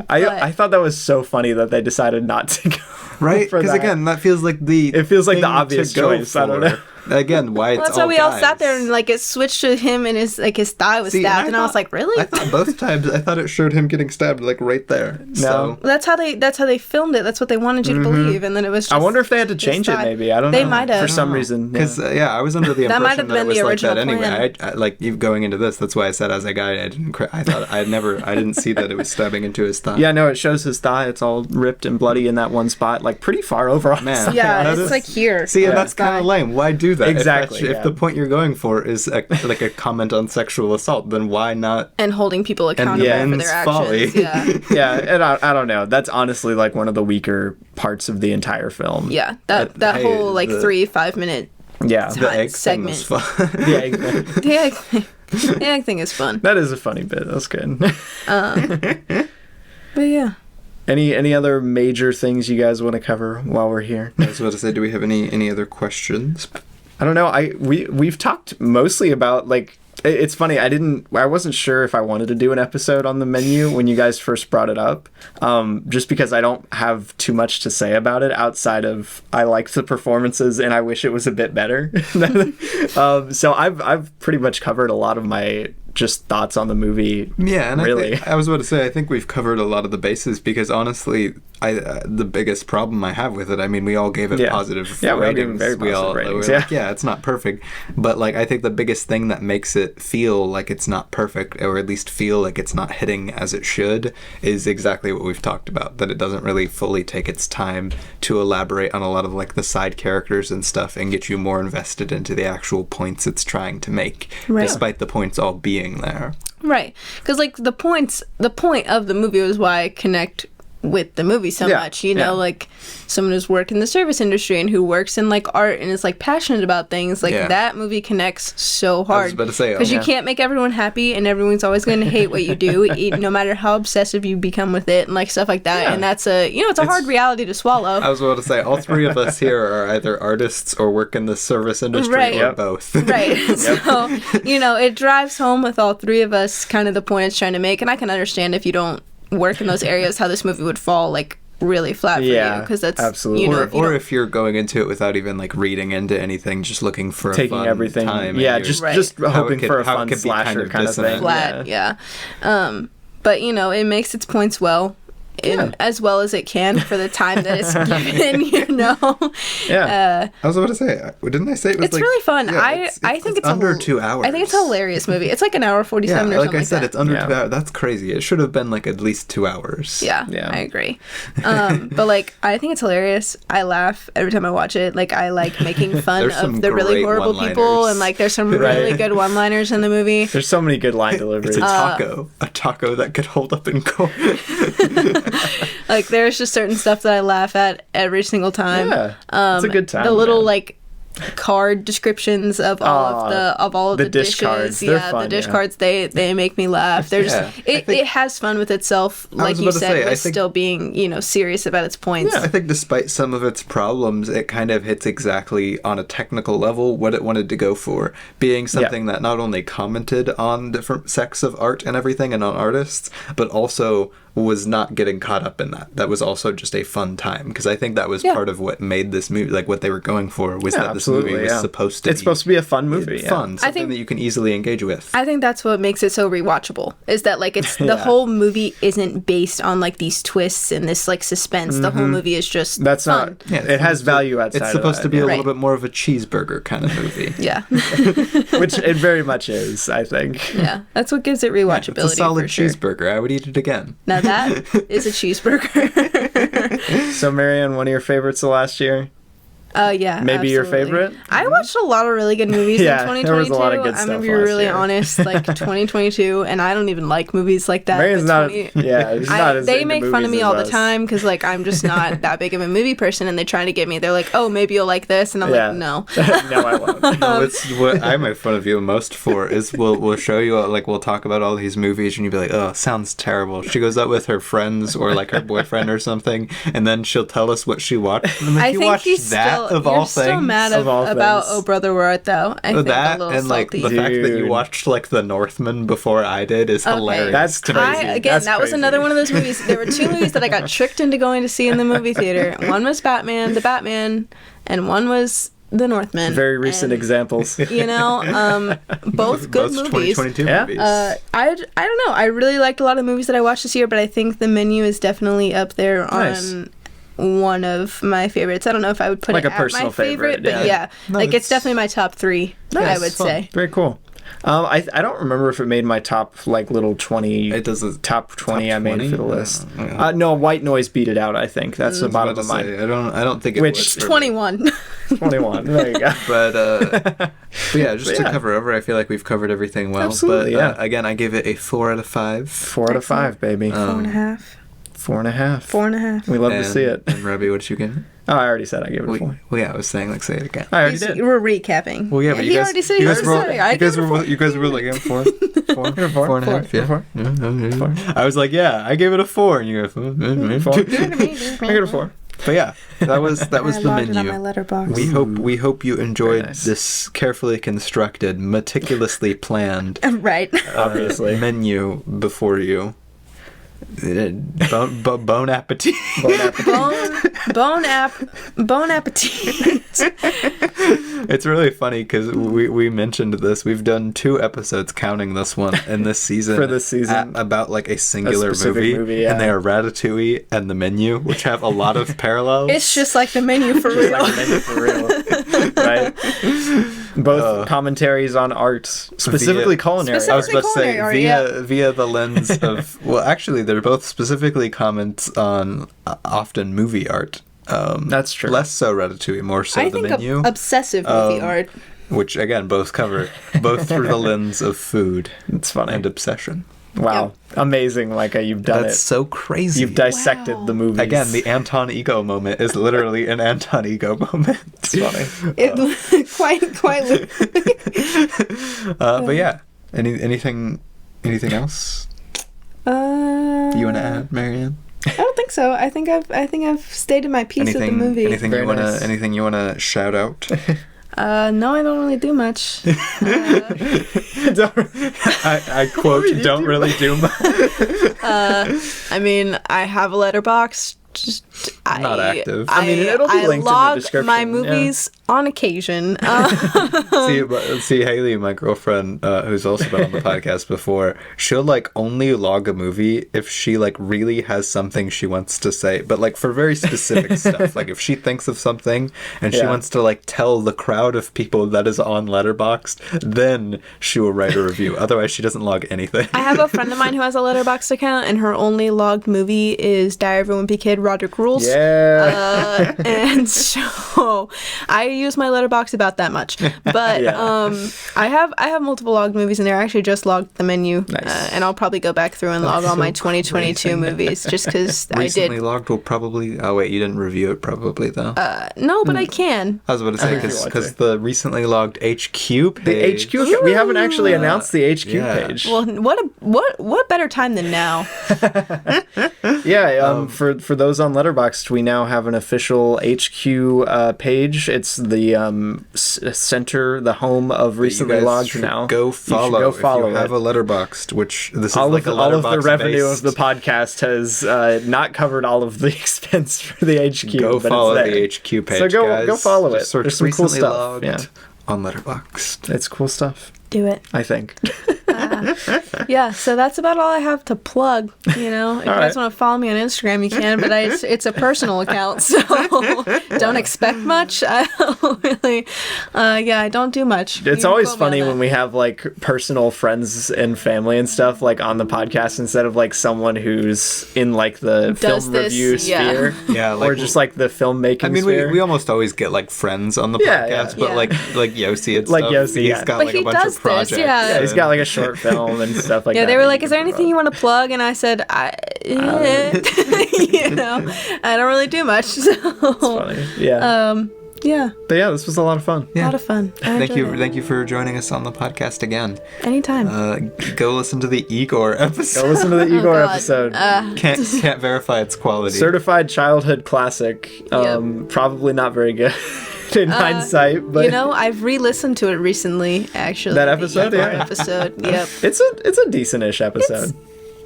I thought that was so funny that they decided not to go Right? for Because that. again, that feels like It feels like the thing to obvious go choice. I don't for. know. Again, why it's Well, that's why we all sat there guys. and like it switched to him and his thigh was See, stabbed, and I was thought- like, really? I thought both times. I thought it showed him getting stabbed like right there. So That's how they filmed it. That's what they wanted you to believe, and then it was. Just I wonder if they had to his change it thigh. maybe. I don't They know. might have. For some reason. because I was under the That might impression have that it been was the like that original anyway. plan. I like you going into this. That's why I said as a guy, I didn't see that it was stabbing into his thigh. Yeah, no, it shows his thigh. It's all ripped and bloody in that one spot, like pretty far over on Man. his thigh. Yeah, That it's is- like here. See, and on that's his thigh. kind of lame. Why do that? Exactly, If yeah. the point you're going for is like a comment on sexual assault, then why not? And holding people accountable yeah, for and their folly. actions. Yeah. Yeah, and I don't know. That's honestly like one of the weaker parts of the entire film. Yeah, that Hey, whole like the- 3-5 minute Yeah. The egg segment. thing was fun. The egg thing. the egg thing. The egg thing is fun. That is a funny bit. That's good. But yeah. Any other major things you guys want to cover while we're here? I was about to say, do we have any other questions? I don't know. We've talked mostly about like it's funny. I wasn't sure if I wanted to do an episode on the menu when you guys first brought it up, just because I don't have too much to say about it outside of I liked the performances and I wish it was a bit better. So I've pretty much covered a lot of my just thoughts on the movie. Yeah, and really. I was about to say, I think we've covered a lot of the bases because honestly, the biggest problem I have with it, I mean, we all gave it positive Yeah, we're ratings. giving very we all positive ratings, were like, yeah, it's not perfect, but like I think the biggest thing that makes it feel like it's not perfect, or at least feel like it's not hitting as it should, is exactly what we've talked about. That it doesn't really fully take its time to elaborate on a lot of like the side characters and stuff, and get you more invested into the actual points it's trying to make, Right. despite the points all being there. Right. Because, like, the point of the movie was why I connect with the movie so Yeah, much. You know, yeah. like, someone who's worked in the service industry and who works in, like, art and is, like, passionate about things. Like, Yeah. that movie connects so hard. I was about to say, Because you can't make everyone happy, and everyone's always going to hate what you do, no matter how obsessive you become with it and, like, stuff like that. Yeah. And that's it's a hard reality to swallow. I was about to say, all three of us here are either artists or work in the service industry, Right. or Yep. both. Right. So, it drives home with all three of us kind of the point it's trying to make. And I can understand if you don't work in those areas how this movie would fall, like, really flat for Yeah, you. Because that's, absolutely. Or if you're going into it without even like reading into anything, just looking for a Taking fun everything. time. Yeah, and just you're- Right. just How it hoping could- for a how it fun could be kind slasher of kind of thing. dissonant. flat, yeah. But, it makes its points well. as well as it can for the time that it's given, you know? Yeah. I was about to say, didn't I say it was It's really fun. I think it's under 2 hours. I think it's a hilarious movie. It's like an hour 47 or something like I said, that. it's under 2 hours. That's crazy. It should have been like at least 2 hours. Yeah, I agree. But like, I think it's hilarious. I laugh every time I watch it. Like, I like making fun of the really great horrible people, and like, there's some really good one-liners in the movie. There's so many good line deliveries. It's a taco that could hold up in court. Like, there's just certain stuff that I laugh at every single time. Yeah, it's a good time. The little man. like card descriptions of all of the dish dishes. cards. They're fun, the dish cards, they make me laugh. They're just it has fun with itself, like you said, with still being, you know, serious about its points. Yeah, I think despite some of its problems, it kind of hits exactly on a technical level what it wanted to go for, being something that not only commented on different sects of art and everything and on artists, but also was not getting caught up in that. That was also just a fun time, because I think that was part of what made this movie, like what they were going for, was that this movie was supposed to It's supposed to be a fun movie. Fun, something that you can easily engage with. I think that's what makes it so rewatchable, is that like it's the whole movie isn't based on like these twists and this like suspense. The whole movie is just fun. It has value outside. It's supposed to be a Right. little bit more of a cheeseburger kind of movie. Yeah. Which it very much is, I think. Yeah, that's what gives it rewatchability. It's a solid for sure. cheeseburger. I would eat it again. Now that is a cheeseburger. So, Marianne, one of your favorites of last year? Yeah. Maybe your absolutely. favorite? I watched a lot of really good movies in 2022. there was a lot of good I'm stuff gonna be last really year. honest. Like 2022, and I don't even like movies like that. Marianne's but not. She's not as they into make fun of movies me as all the us. time because like I'm just not that big of a movie person, and they're trying to get me. They're like, "Oh, maybe you'll like this," and I'm like, "No." No, I won't. No, it's what I make fun of you most for is we'll show you, like, we'll talk about all these movies and you'll be like, oh, sounds terrible. She goes out with her friends or like her boyfriend or something, and then she'll tell us what she watched. And I'm like, I you think watched he's that still. of all You're still things. mad Of all about things. Oh Brother Where Art Thou. I think That a little and like salty. the fact that you Dude. watched like The Northman before I did is hilarious. That's to me. crazy. That was another one of those movies. There were two movies that I got tricked into going to see in the movie theater. One was The Batman, and one was The Northman. Very recent And, examples. You know, both good movies. 2022 Yeah. movies. I don't know. I really liked a lot of movies that I watched this year, but I think The Menu is definitely up there Nice. on one of my favorites. I don't know if I would put Like it a at personal my favorite, favorite, but yeah, No, like it's it's- definitely my top three. I would say. Very cool. I don't remember if it made my top like little 20. It does a top 20 top I made 20? for the list. Yeah. No, White Noise beat it out. I think that's the I was bottom about of to mine. say, I don't think it Which- would for me. 21. 21. There you go. But yeah, just to Yeah. cover over, I feel like we've covered everything well. Absolutely, but yeah. again, I gave it a 4 out of 5. 4 out of 5, baby. 4.5. 4.5. 4.5. We love to see it. And Robbie, what did you give it? Oh, I already said I gave it a 4. Well, yeah, I was saying, like, say it again. I already did. We're recapping. Well, yeah, but he already said he was sorry. I gave it a 4. you guys were like, 4, 4, 4 and a half, yeah. 4. I was like, yeah, I gave it a 4, and you go, 4. 4. I gave it a 4. But yeah, that was the I logged it on my menu. letterbox. We hope you enjoyed Very nice. this carefully constructed, meticulously planned Right. Obviously. menu before you. Bon appetit. Bon appetit. It's really funny because we mentioned this. We've done 2 episodes counting this one in this season. For this season. about like a singular specific movie, yeah. and they are Ratatouille and The Menu, which have a lot of parallels. It's just like the menu for Just real. like a menu for real. Right? Both commentaries on art, specifically culinary. I was about to say Culinary art, via the lens of well, actually, they're both specifically comments on often movie art. That's true. Less so Ratatouille, more so I The think Menu, obsessive movie art. which again both cover both through the lens of food It's funny. and obsession. Wow. Amazing, Micah. You've done That's it. so crazy. You've dissected Wow. the movies. Again, the Anton Ego moment is literally an Anton Ego moment. It's funny. It quite literally. But yeah, anything else you want to add, Marianne? I don't think so. I think I've stated my piece of the movie. Anything Very you wanna nice. anything you wanna shout out? No, I don't really do much. I quote, don't really do much. I mean, I have a letterbox. Not active. I mean, it'll be linked in the log description, my yeah. movies on occasion. See, Haley, my girlfriend, who's also been on the podcast before, she'll like only log a movie if she like really has something she wants to say, but like for very specific stuff. Like if she thinks of something and she wants to like tell the crowd of people that is on Letterboxd, then she will write a review. Otherwise, she doesn't log anything. I have a friend of mine who has a Letterboxd account, and her only logged movie is Diary of a Wimpy Kid, Roderick Rules. Yeah. And so I use my Letterboxd about that much. But I have multiple logged movies in there. I actually just logged The Menu. Nice. And I'll probably go back through and log all my 2022 movies just because I did. Recently logged will probably... Oh, wait, you didn't review it probably, though. No, but I can. I was about to say, because the recently logged HQ page... The HQ... We haven't actually announced the HQ page. Well, what better time than now? For those on Letterboxd, we now have an official HQ page. It's the center, the home of recently logged now. Go follow. If you have a Letterboxd, which this is all like of the revenue of the podcast has not covered all of the expense for the HQ. Go follow the HQ page. So guys. Go follow it. Search There's some cool stuff. Logged on Letterboxd. It's cool stuff. Do it. I think. Yeah, so that's about all I have to plug. If you guys want to follow me on Instagram, you can, but it's a personal account, so don't expect much. I don't really, I don't do much. It's always funny when we have like personal friends and family and stuff like on the podcast instead of like someone who's in like the film review sphere, or just like the filmmaking sphere. We almost always get like friends on the podcast, but like Yossi and stuff. Like Yossi, he's got like a bunch of projects. Yeah, he's got like a short film and stuff like that. Yeah, they were like, "Is there anything you want to plug?" And I said, I don't really do much. So it's funny. Yeah. Yeah. But yeah, this was a lot of fun. Yeah. A lot of fun. Thank you for joining us on the podcast again. Anytime. Go listen to the Igor episode. Go listen to the Igor episode. Can't verify its quality. Certified childhood classic. Probably not very good in hindsight, but I've re-listened to it recently. Actually, that episode, episode. Yep. It's a decent-ish episode.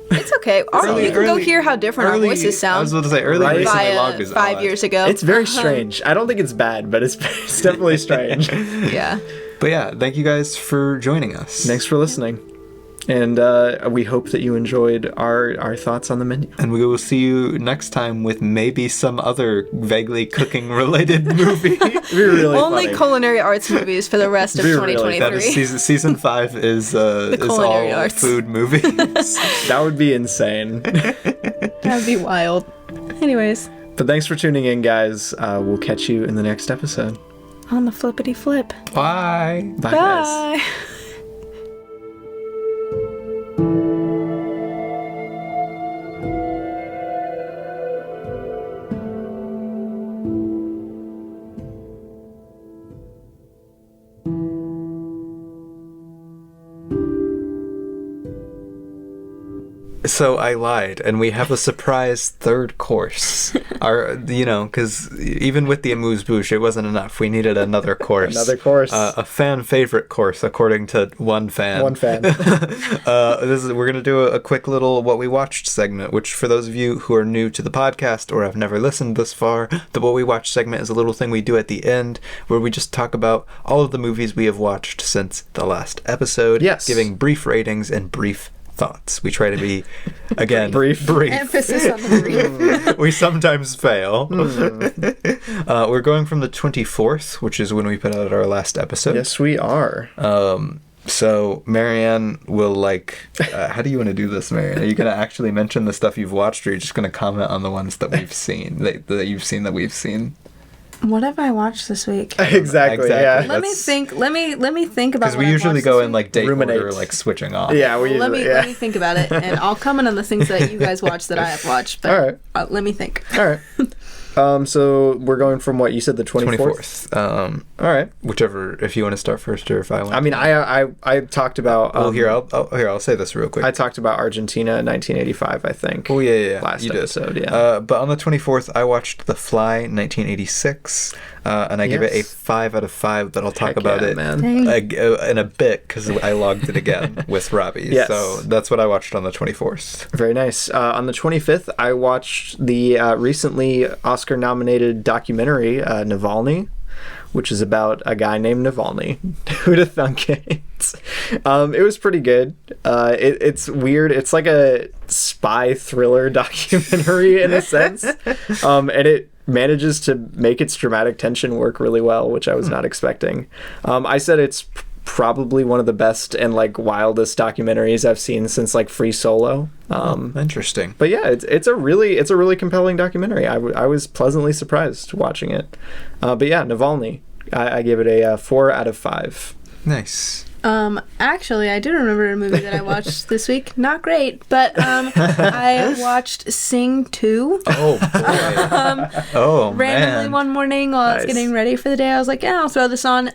It's okay. You can go hear how different our voices sound. I was about to say early recently logged is 5 years ago. It's very strange. I don't think it's bad, but it's definitely strange. Yeah. But yeah, thank you guys for joining us. Thanks for listening. And we hope that you enjoyed our thoughts on the menu. And we will see you next time with maybe some other vaguely cooking-related movie. Only culinary arts movies for the rest of 2023. That is season 5 is all arts. food movies. That would be insane. That'd be wild. Anyways. But thanks for tuning in, guys. We'll catch you in the next episode. On the flippity flip. Bye. Bye, guys. So I lied, and we have a surprise third course. Because even with the AMUSE BOUCHE, it wasn't enough. We needed another course. A fan favorite course, according to one fan. We're gonna do a quick little what we watched segment. Which, for those of you who are new to the podcast or have never listened this far, the what we watched segment is a little thing we do at the end where we just talk about all of the movies we have watched since the last episode. Yes. Giving brief ratings and brief thoughts. We try to be, again, brief. Emphasis on the brief. We sometimes fail. We're going from the 24th, which is when we put out our last episode. Yes, we are. So Marianne will how do you want to do this, Marianne? Are you going to actually mention the stuff you've watched, or are you just going to comment on the ones that we've seen, that you've seen that we've seen? What have I watched this week? Exactly. Yeah. Let me think about. Because we usually go in date order, switching off. Yeah, we let usually. Let me think about it, and I'll comment on the things that you guys watched that I have watched. But all right. Let me think. All right. So we're going from what you said, the 24th. All right. Whichever, if you want to start first, or if I want. I mean, I talked about. I'll say this real quick. I talked about Argentina in 1985, I think. Oh yeah. Last you episode, did. yeah. But on the 24th, I watched The Fly, 1986, and I give it a 5 out of 5. But I'll talk about it in a bit because I logged it again with Robbie. Yes. So that's what I watched on the 24th. Very nice. On the 25th, I watched the recently Oscar-nominated documentary Navalny, which is about a guy named Navalny. Who'd have thunk it? It was pretty good. It's weird. It's like a spy thriller documentary in a sense, and it manages to make its dramatic tension work really well, which I was not expecting. I said it's probably one of the best and like wildest documentaries I've seen since like Free Solo. Interesting. But yeah, it's a really compelling documentary. I was pleasantly surprised watching it. But yeah, Navalny, I gave it a 4 out of 5. Nice. Actually, I do remember a movie that I watched this week. Not great, but I watched Sing 2. Oh boy. Oh randomly man. one morning while I was Nice. getting ready for the day. I was like, yeah, I'll throw this on.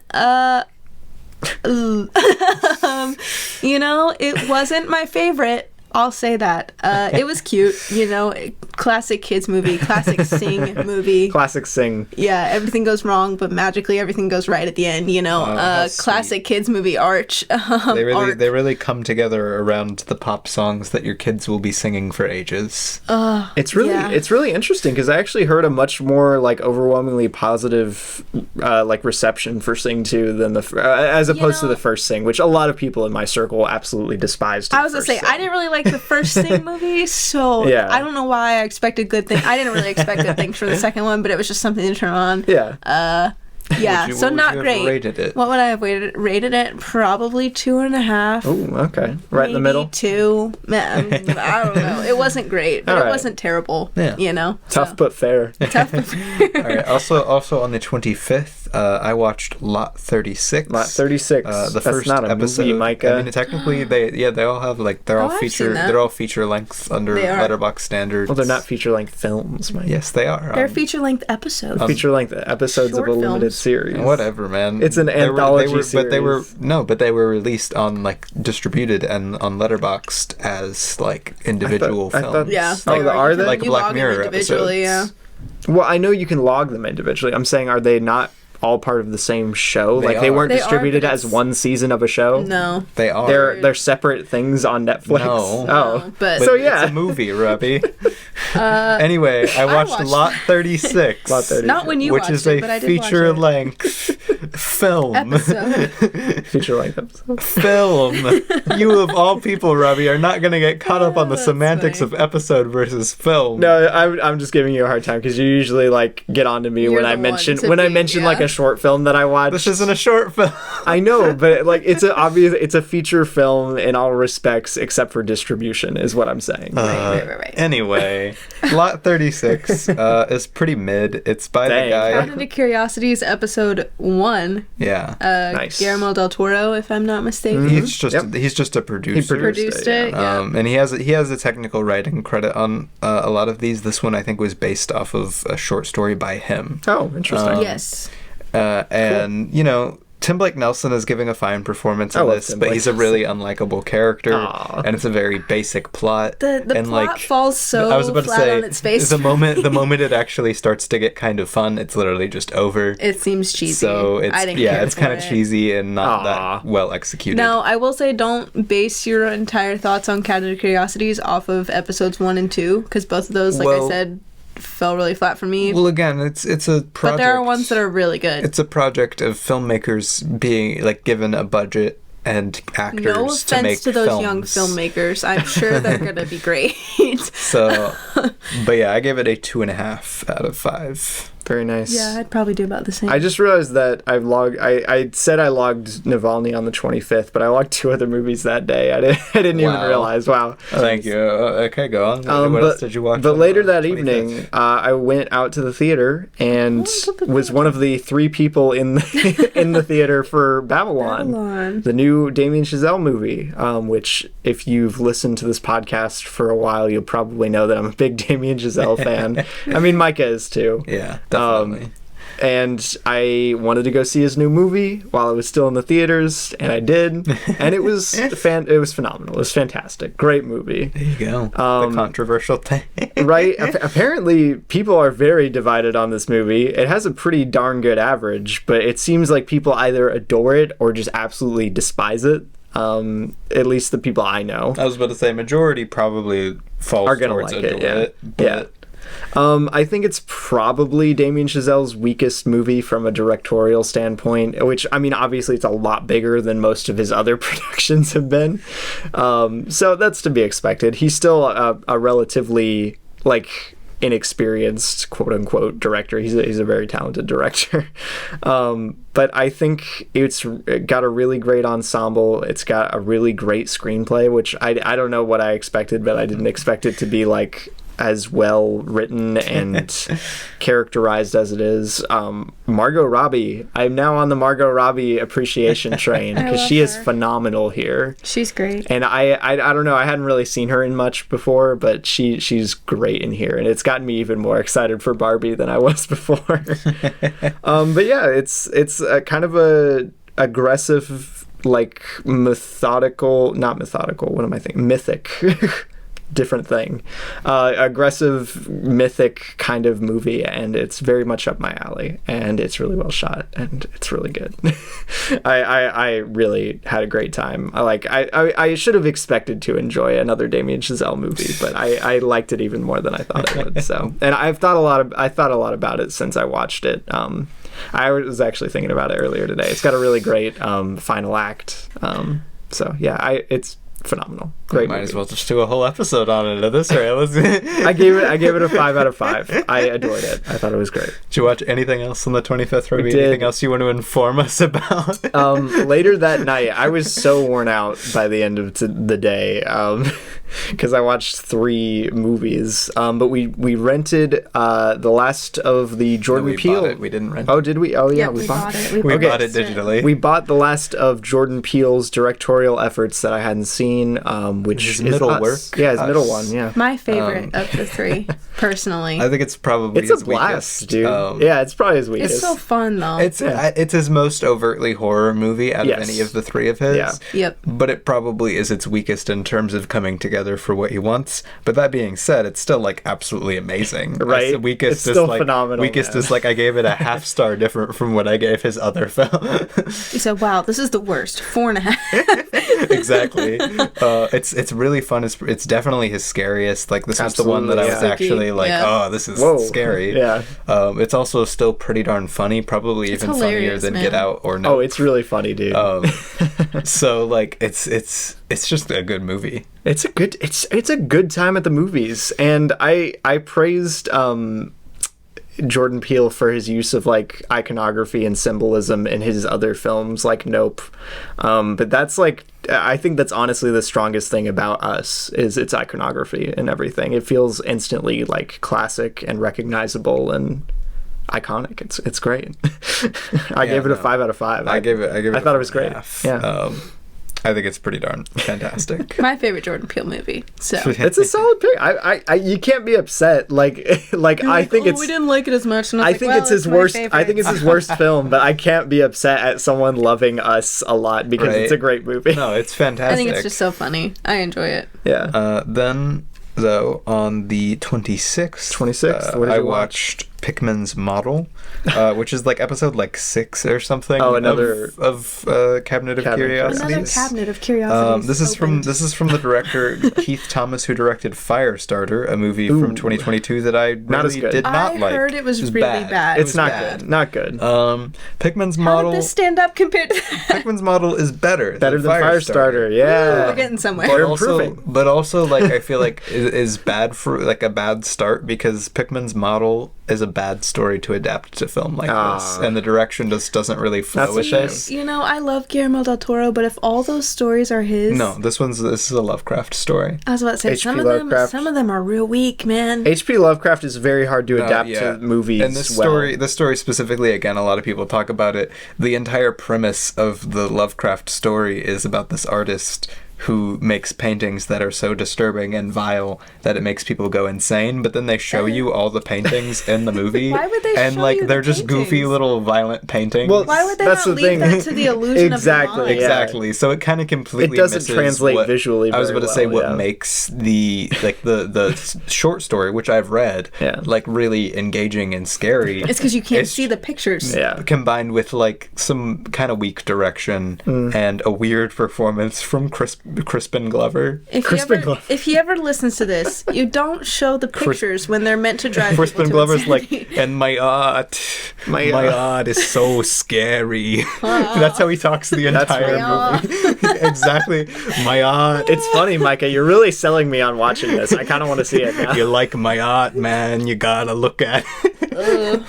You know, it wasn't my favorite. I'll say that. It was cute, you know, classic kids movie, classic Sing movie. Classic Sing. Yeah, everything goes wrong, but magically everything goes right at the end, you know. how Classic kids movie Arch. They Arc. really come together around the pop songs that your kids will be singing for ages. It's really interesting because I actually heard a much more like overwhelmingly positive like reception for Sing 2 than as opposed to the first Sing, which a lot of people in my circle absolutely despised. I was gonna say, I didn't really like the first Sing movie, so Yeah. I don't know why I expected good things. I didn't really expect good things for the second one, but it was just something to turn on. Yeah. Yeah, What so would not you have great. rated it? What would I have rated it? Probably 2.5. Oh, okay. Right in the maybe middle. 2. I don't know. It wasn't great, but All it right. wasn't terrible. Yeah. You know, Tough so. but fair. Tough. All right. Also on the 25th, I watched Lot 36. Lot 36. The That's first not a episode. movie, Micah. I mean, technically, they all have like they're all I've seen that. they're all feature length under They are. Letterboxd standards. Well, they're not feature-length films, Mike. Yes, they are. They're feature-length episodes. Feature-length episodes Short of a limited films. series. Whatever, man. It's an They were- anthology But they were series. but they were released on like distributed and on Letterboxd as like individual I films. thought- Yeah. Oh, they are You they? can- Like you Black log them Mirror individually, episodes. Well, I know you can log them individually. I'm saying, are they not all part of the same show? They Like they are. weren't They are, distributed but as it's- one season of a show? Yeah. No. They are. They're separate things on Netflix. No. Oh. But So yeah. It's a movie, Robbie. Anyway, I watched watched Lot 36. Lot 36. not when you which watched is it, but I a did watch it. feature-length film. Episode. Feature-length episode. Film. You of all people, Robbie, are not going to get caught up on the That's semantics funny. of episode versus film. No, I'm just giving you a hard time because you usually like get on to me You're when the I one mention to be, like yeah. a short film that I watched. This isn't a short film. I know, but like it's a feature film in all respects except for distribution, is what I'm saying. Right. Anyway, Lot 36 is pretty mid. It's by Dang. the guy. Found into Curiosities episode 1. Yeah. Nice. Guillermo del Toro, if I'm not mistaken. He's just Yep. he's just a producer. He Produced it. Yeah. And he has a technical writing credit on a lot of these. This one I think was based off of a short story by him. Oh, interesting. Yes. And you know, Tim Blake Nelson is giving a fine performance I in love this, Tim but Blake he's a really unlikable character, Aw. and it's a very basic plot. The and plot falls so I was about flat to say, on its face. the moment it actually starts to get kind of fun, it's literally just over. It seems cheesy. So it's I didn't care it's for kind of it. cheesy and not Aw. that well executed. Now, I will say don't base your entire thoughts on Cat of Curiosities off of episodes 1 and 2, because both of those, like I Well- said, fell really flat for me. Well, again, it's a project. but there are ones that are really good. It's a project of filmmakers being like given a budget and actors No to make offense to those films. young filmmakers. I'm sure they're going to be great. So, but yeah, I gave it a 2.5 out of 5. Very nice. Yeah, I'd probably do about the same. I just realized that I said I logged Navalny on the 25th, but I logged 2 other movies that day. I didn't even Wow. realize. Wow. Thank you. Okay, go on. What else did you watch? But on later the that 25th? evening, I went out to the theater and was one of the 3 people in the theater for Babylon, the new Damien Chazelle movie. Which, if you've listened to this podcast for a while, you'll probably know that I'm a big Damien Chazelle fan. I mean, Micah is too. Yeah, definitely. And I wanted to go see his new movie while it was still in the theaters, and I did, and it was phenomenal. It was fantastic, great movie. There you go. The controversial thing. Right? Apparently, people are very divided on this movie. It has a pretty darn good average, but it seems like people either adore it or just absolutely despise it. At least the people I know. I was about to say majority probably falls Are gonna towards like it, adore yeah. it, but I think it's probably Damien Chazelle's weakest movie from a directorial standpoint, which, I mean, obviously it's a lot bigger than most of his other productions have been. So that's to be expected. He's still a relatively, like, inexperienced, quote-unquote, director. He's a very talented director. But I think it's got a really great ensemble. It's got a really great screenplay, which I don't know what I expected, but I didn't expect it to be, like, as well written and characterized as it is. Margot Robbie. I'm now on the Margot Robbie appreciation train because she is phenomenal here. She's great. And I don't know. I hadn't really seen her in much before, but she's great in here, and it's gotten me even more excited for Barbie than I was before. But yeah, it's a kind of a aggressive, like not methodical. What am I thinking? Mythic. Different thing. Aggressive, mythic kind of movie, and it's very much up my alley, and it's really well shot, and it's really good. I really had a great time. I should have expected to enjoy another Damien Chazelle movie, but I liked it even more than I thought I would. So, and I thought a lot about it since I watched it. I was actually thinking about it earlier today. It's got a really great final act. So yeah, it's phenomenal. Great. Might as well just do a whole episode on it at this rate. I gave it a 5 out of 5. I adored it. I thought it was great. Did you watch anything else on the 25th, Robbie? Anything else you want to inform us about? Later that night, I was so worn out by the end of the day because I watched 3 movies. But we rented the last of the Jordan Peele. We didn't rent it. Oh, did we? Oh, yeah, we bought it. We bought it digitally. We bought the last of Jordan Peele's directorial efforts that I hadn't seen, which is middle Us. work. Yeah, his middle one. Yeah, my favorite of the 3, personally. I think it's probably it's his a blast, weakest. dude. Yeah, it's probably his weakest. It's so fun though. It's his most overtly horror movie out of any of the 3 of his. Yeah. Yep. But it probably is its weakest in terms of coming together for what he wants. But that being said, it's still like absolutely amazing. Right. The weakest it's still is like phenomenal. Weakest is like I gave it a half star different from what I gave his other film. You said, "Wow, this is the worst." 4.5. Exactly. It's really fun. It's definitely his scariest. Like this was the one that I was actually like, oh, this is scary. Yeah. It's also still pretty darn funny. Probably even funnier than Get Out or No. Oh, it's really funny, dude. So like it's just a good movie. It's a good time at the movies, and I praised Jordan Peele for his use of like iconography and symbolism in his other films like Nope, but that's like I think that's honestly the strongest thing about Us is its iconography and everything. It feels instantly like classic and recognizable and iconic. It's great. I gave it a 5 out of 5. I thought it was great. Yeah. I think it's pretty darn fantastic. My favorite Jordan Peele movie. So it's a solid pick. I you can't be upset. Like I think we didn't like it as much. And I think it's his worst. I think it's his worst film, but I can't be upset at someone loving Us a lot because it's a great movie. No, it's fantastic. I think it's just so funny. I enjoy it. Yeah. Then though on the 26th, I watched Pickman's Model, which is like episode like 6 or something. Oh, another of Cabinet of Curiosities. Another Cabinet of Curiosities. This is from the director Keith Thomas, who directed Firestarter, a movie from 2022 that I really did not like. I heard it was really bad. It's not good. Not good. Pickman's Model. How did this stand up compared to that? Pickman's Model is better than Firestarter. Yeah, we're getting somewhere. But also, like I feel like is bad for like a bad start because Pickman's Model is a bad story to adapt to film like this, and the direction just doesn't really flow with this. You know, I love Guillermo del Toro, but if all those stories are his, no, this is a Lovecraft story. I was about to say some of them are real weak, man. H.P. Lovecraft is very hard to adapt to movies. And this story specifically, again, a lot of people talk about it. The entire premise of the Lovecraft story is about this artist who makes paintings that are so disturbing and vile that it makes people go insane, but then they show you all the paintings in the movie. Why would they and show like you they're the just paintings? Goofy little violent paintings. Well, why would they not leave that to the illusion of the mind? Exactly. So it kind of completely it doesn't misses translate visually I was about to say what yeah. makes the short story, which I've read, like really engaging and scary. It's because you can't see the pictures. Yeah. Combined with like some kind of weak direction and a weird performance from Chris Crispin Glover. If he ever listens to this, you don't show the pictures when they're meant to drive Crispin people to Glover's insanity. like, and my art is so scary. That's how he talks the entire movie. Exactly. My art. It's funny, Micah. You're really selling me on watching this. I kind of want to see it now. You like my art, man. You gotta look at it.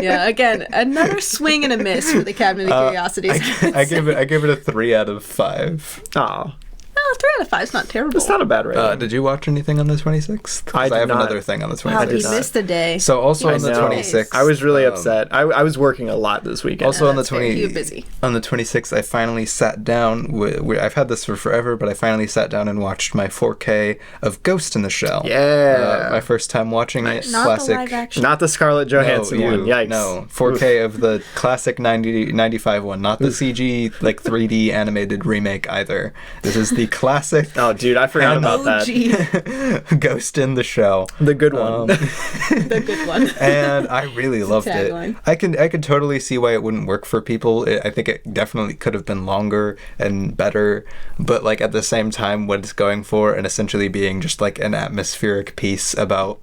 Yeah, again, another swing and a miss for the Cabinet of Curiosities. I give it a 3 out of 5. Oh. Oh, 3 out of 5 is not terrible. It's not a bad rating. Did you watch anything on the 26th? I have not. another thing on the 26th. Wow, he missed a day. So also on the 26th, I was really upset. I was working a lot this weekend. Also on the that's fair. You were busy. On the 26th, I finally sat down. I've had this for forever, but I finally sat down and watched my 4K of Ghost in the Shell. Yeah. My first time watching it. Not Classic. the live action. Not the Scarlett Johansson one. Yikes. No, 4K of the classic 95 one, not the CG like 3D animated remake either. This is the classic. Oh, dude, I forgot about that. Ghost in the Shell. The good one. The good one. And I really loved it. Tagline. I could totally see why it wouldn't work for people. I think it definitely could have been longer and better, but like at the same time, what it's going for and essentially being just like an atmospheric piece about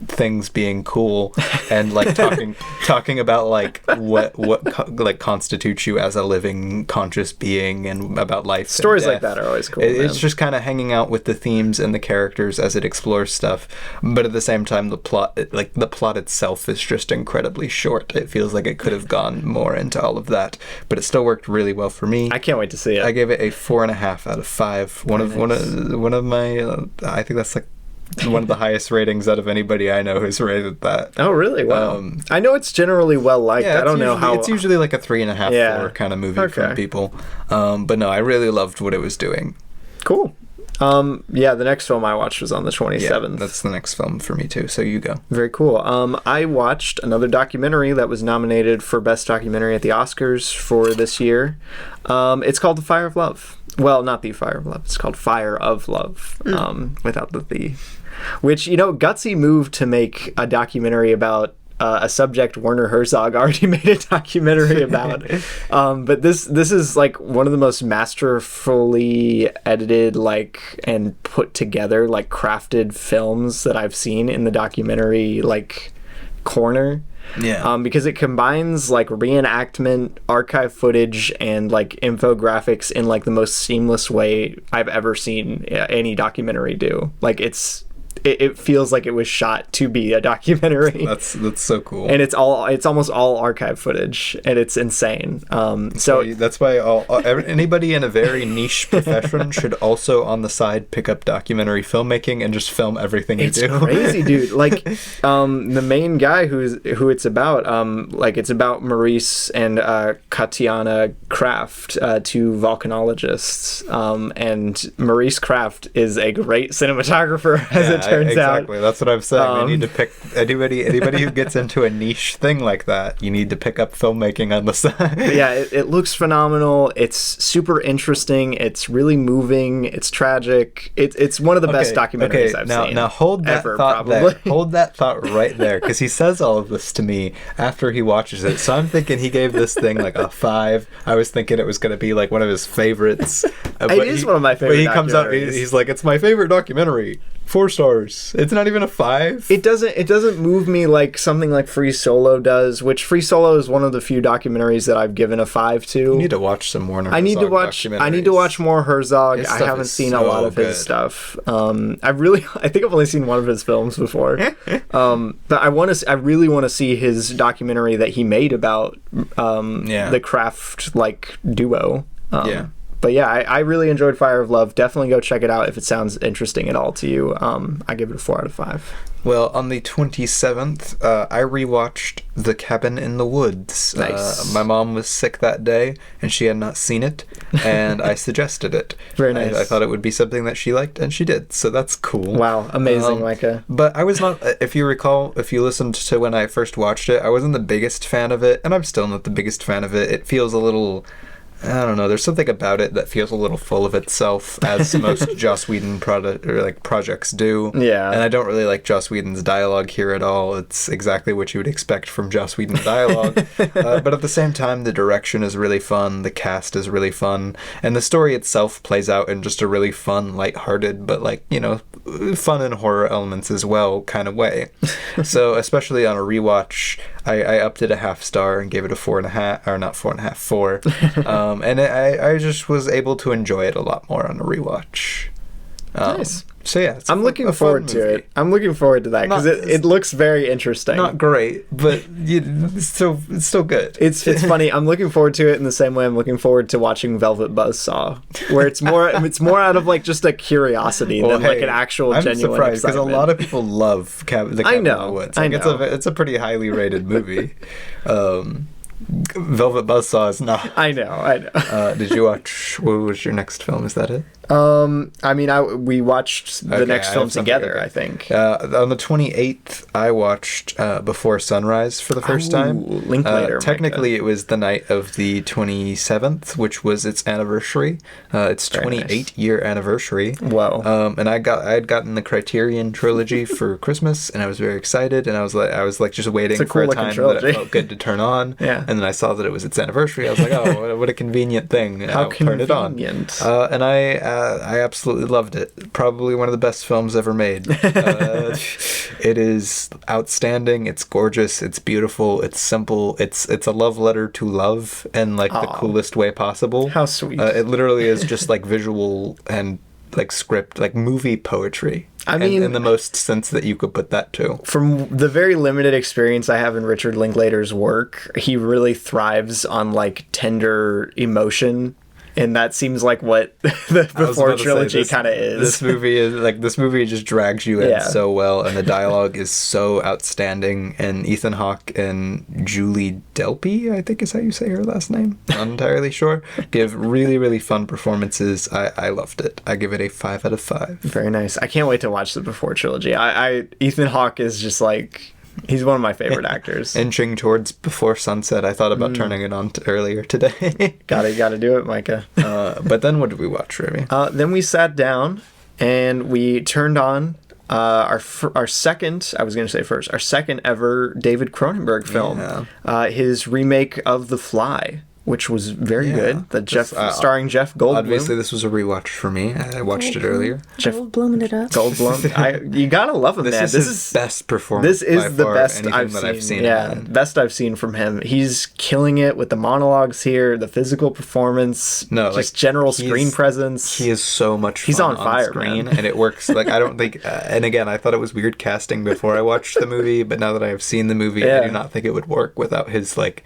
things being cool and like talking about like what like constitutes you as a living conscious being and about life. Stories like that are always cool. It's just kind of hanging out with the themes and the characters as it explores stuff, but at the same time the plot itself is just incredibly short. It feels like it could have gone more into all of that, but it still worked really well for me. I can't wait to see it. I gave it a 4.5 out of 5. One of my I think that's like one of the highest ratings out of anybody I know who's rated that. Oh, really? Wow. I know it's generally well liked. Yeah, I don't know how. It's usually like a 3.5, 4 kind of movie from people. But no, I really loved what it was doing. Cool. Yeah, the next film I watched was on the 27th. Yeah, that's the next film for me too. So you go. Very cool. I watched another documentary that was nominated for Best Documentary at the Oscars for this year. It's called The Fire of Love. Well, not The Fire of Love. It's called Fire of Love, without the. Which, gutsy move to make a documentary about a subject Werner Herzog already made a documentary about. But this is like one of the most masterfully edited, and put together, crafted films that I've seen in the documentary, corner. Yeah. Because it combines reenactment, archive footage, and infographics in the most seamless way I've ever seen any documentary do. It feels like it was shot to be a documentary. That's so cool. And it's almost all archive footage, and it's insane. So that's why anybody in a very niche profession should also on the side pick up documentary filmmaking and just film everything you do. It's crazy, dude. The main guy who it's about, it's about Maurice and Katiana Kraft, two volcanologists, and Maurice Kraft is a great cinematographer, as it turns out. Exactly. That's what I'm saying. I need to pick anybody who gets into a niche thing like that. You need to pick up filmmaking on the side. Yeah, it looks phenomenal. It's super interesting. It's really moving. It's tragic. It's one of the best documentaries I've seen. Now hold that ever, thought probably. there. Hold that thought right there, because he says all of this to me after he watches it. So I'm thinking he gave this thing a 5. I was thinking it was going to be one of his favorites. It is one of my favorite. But he comes out. He's like, it's my favorite documentary. 4 stars. It's not even a 5. It doesn't move me like something like Free Solo does, which Free Solo is one of the few dococumentaries that I've given a 5 to. You need to watch some more Herzog I need to watch more Herzog. I haven't seen a lot of his stuff. I think I've only seen one of his films before. But I really want to see his documentary that he made about the Kraft duo. But yeah, I really enjoyed Fire of Love. Definitely go check it out if it sounds interesting at all to you. I give it a 4 out of 5. Well, on the 27th, I rewatched The Cabin in the Woods. Nice. My mom was sick that day, and she had not seen it, and I suggested it. Very nice. I thought it would be something that she liked, and she did, so that's cool. Wow, amazing, Micah. But I was not, if you recall, if you listened to when I first watched it, I wasn't the biggest fan of it, and I'm still not the biggest fan of it. It feels a little... I don't know. There's something about it that feels a little full of itself, as most Joss Whedon projects do. Yeah. And I don't really like Joss Whedon's dialogue here at all. It's exactly what you would expect from Joss Whedon dialogue. But at the same time, the direction is really fun. The cast is really fun. And the story itself plays out in just a really fun, lighthearted, but like, you know, fun and horror elements as well kind of way. So especially on a rewatch, I upped it a half star and gave it a 4.5, or not 4.5, 4. And I just was able to enjoy it a lot more on a rewatch. Nice. So yeah, it's I'm looking forward to it. I'm looking forward to that because it looks very interesting. Not great, but it's still good. It's funny. I'm looking forward to it in the same way I'm looking forward to watching Velvet Buzzsaw, where it's more out of like just a curiosity than like an actual genuine surprised because a excitement. lot of people love the Cabin in the Woods. Like, it's a pretty highly rated movie. Velvet Buzzsaw is not. I know. Did you watch? What was your next film? Is that it? I mean, we watched the next film together, I think. On the 28th, I watched Before Sunrise for the first time. Linklater. Technically, it was the night of the 27th, which was its anniversary. Its 28-year anniversary. Whoa. And I had gotten the Criterion trilogy for Christmas, and I was very excited. And I was like just waiting for a time that it felt good to turn on. Yeah. And then I saw that it was its anniversary. I was like, oh, what a convenient thing! How convenient. Turn it on. And I absolutely loved it. Probably one of the best films ever made. It is outstanding. It's gorgeous. It's beautiful. It's simple. It's a love letter to love in like the coolest way possible. How sweet. It literally is just like visual and like script, like movie poetry. I mean, in the most sense that you could put that to. From the very limited experience I have in Richard Linklater's work, he really thrives on like tender emotion. And that seems like what the Before trilogy kind of is. This movie just drags you in so well, and the dialogue is so outstanding. And Ethan Hawke and Julie Delpy, I think is how you say her last name. Not entirely sure. Give really, really fun performances. I loved it. I give it a 5 out of 5. Very nice. I can't wait to watch the Before trilogy. Ethan Hawke is just like... He's one of my favorite actors. Inching towards Before Sunset. I thought about turning it on earlier today. Gotta do it, Micah. But then what did we watch, Robbie? Then we sat down and we turned on our second, I was going to say first, our second ever David Cronenberg film. Yeah. His remake of The Fly, which was very good. Starring Jeff Goldblum. Obviously, this was a rewatch for me. I watched it earlier. Goldblum it up. Goldblum. You gotta love him, man. This is his best performance. This is the best I've seen. Yeah, best I've seen from him. He's killing it with the monologues here, the physical performance, just general screen presence. He is so much fun. He's on fire, screen, man. And it works. Like, I don't think. And again, I thought it was weird casting before I watched the movie, but now that I have seen the movie, I do not think it would work without his like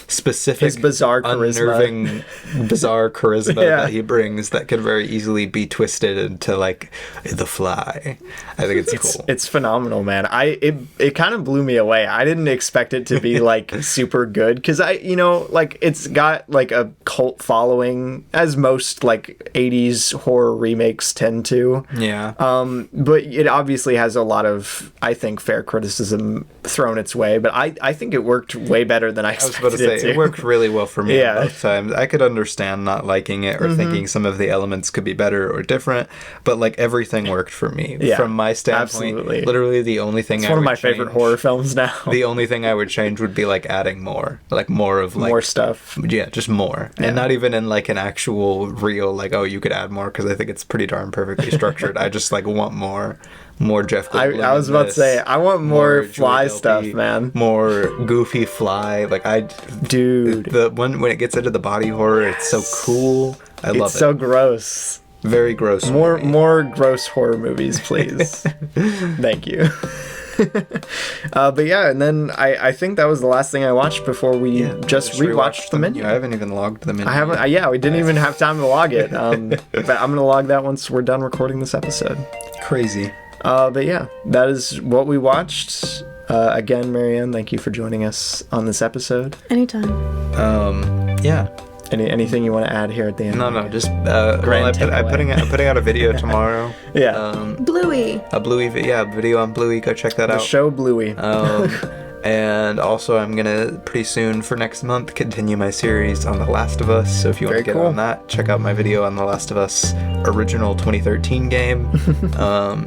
specific, his bizarre unnerving, bizarre charisma that he brings that could very easily be twisted into like The Fly. I think it's cool. It's phenomenal, man. It kind of blew me away. I didn't expect it to be like super good because it's got like a cult following as most like 80s horror remakes tend to. Yeah. But it obviously has a lot of, I think, fair criticism thrown its way. But I think it worked way better than I expected. I was about to say it worked really well for me both times. I could understand not liking it or thinking some of the elements could be better or different, but like everything worked for me. From my standpoint, literally the only thing it's one of my favorite horror films now. The only thing I would change would be like adding more more stuff. Yeah, just more. And not even in like an actual real like, oh, you could add more, because I think it's pretty darn perfectly structured. I just like want more Jeff Goldblum. I was about to say, I want more Fly stuff, man. More goofy Fly. Like when it gets into the body horror, it's so cool. I love it. It's so gross. Very gross. More gross horror movies, please. Thank you. But yeah, and then I think that was the last thing I watched before we just rewatched the menu. I haven't even logged the menu. I haven't. We didn't even have time to log it. But I'm gonna log that once we're done recording this episode. Crazy. But yeah, that is what we watched. Again, Marianne, thank you for joining us on this episode. Anytime. Yeah. Anything you want to add here at the end? No, just I'm putting out a video tomorrow. Bluey. A Bluey, video on Bluey. Go check that out. The show Bluey. And also, I'm gonna pretty soon for next month continue my series on The Last of Us. So if you want to get on that, check out my video on The Last of Us original 2013 game.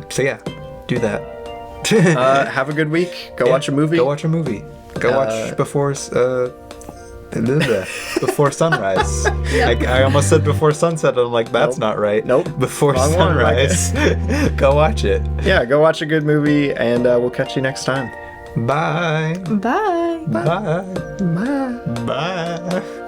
So yeah, do that. Have a good week. Go watch a movie. Go watch a movie. Go watch Before Sunrise. I almost said Before Sunset, and I'm like, that's not right. Nope. Before Wrong Sunrise. Go watch it. Yeah, go watch a good movie, and we'll catch you next time. Bye. Bye. Bye. Bye. Bye.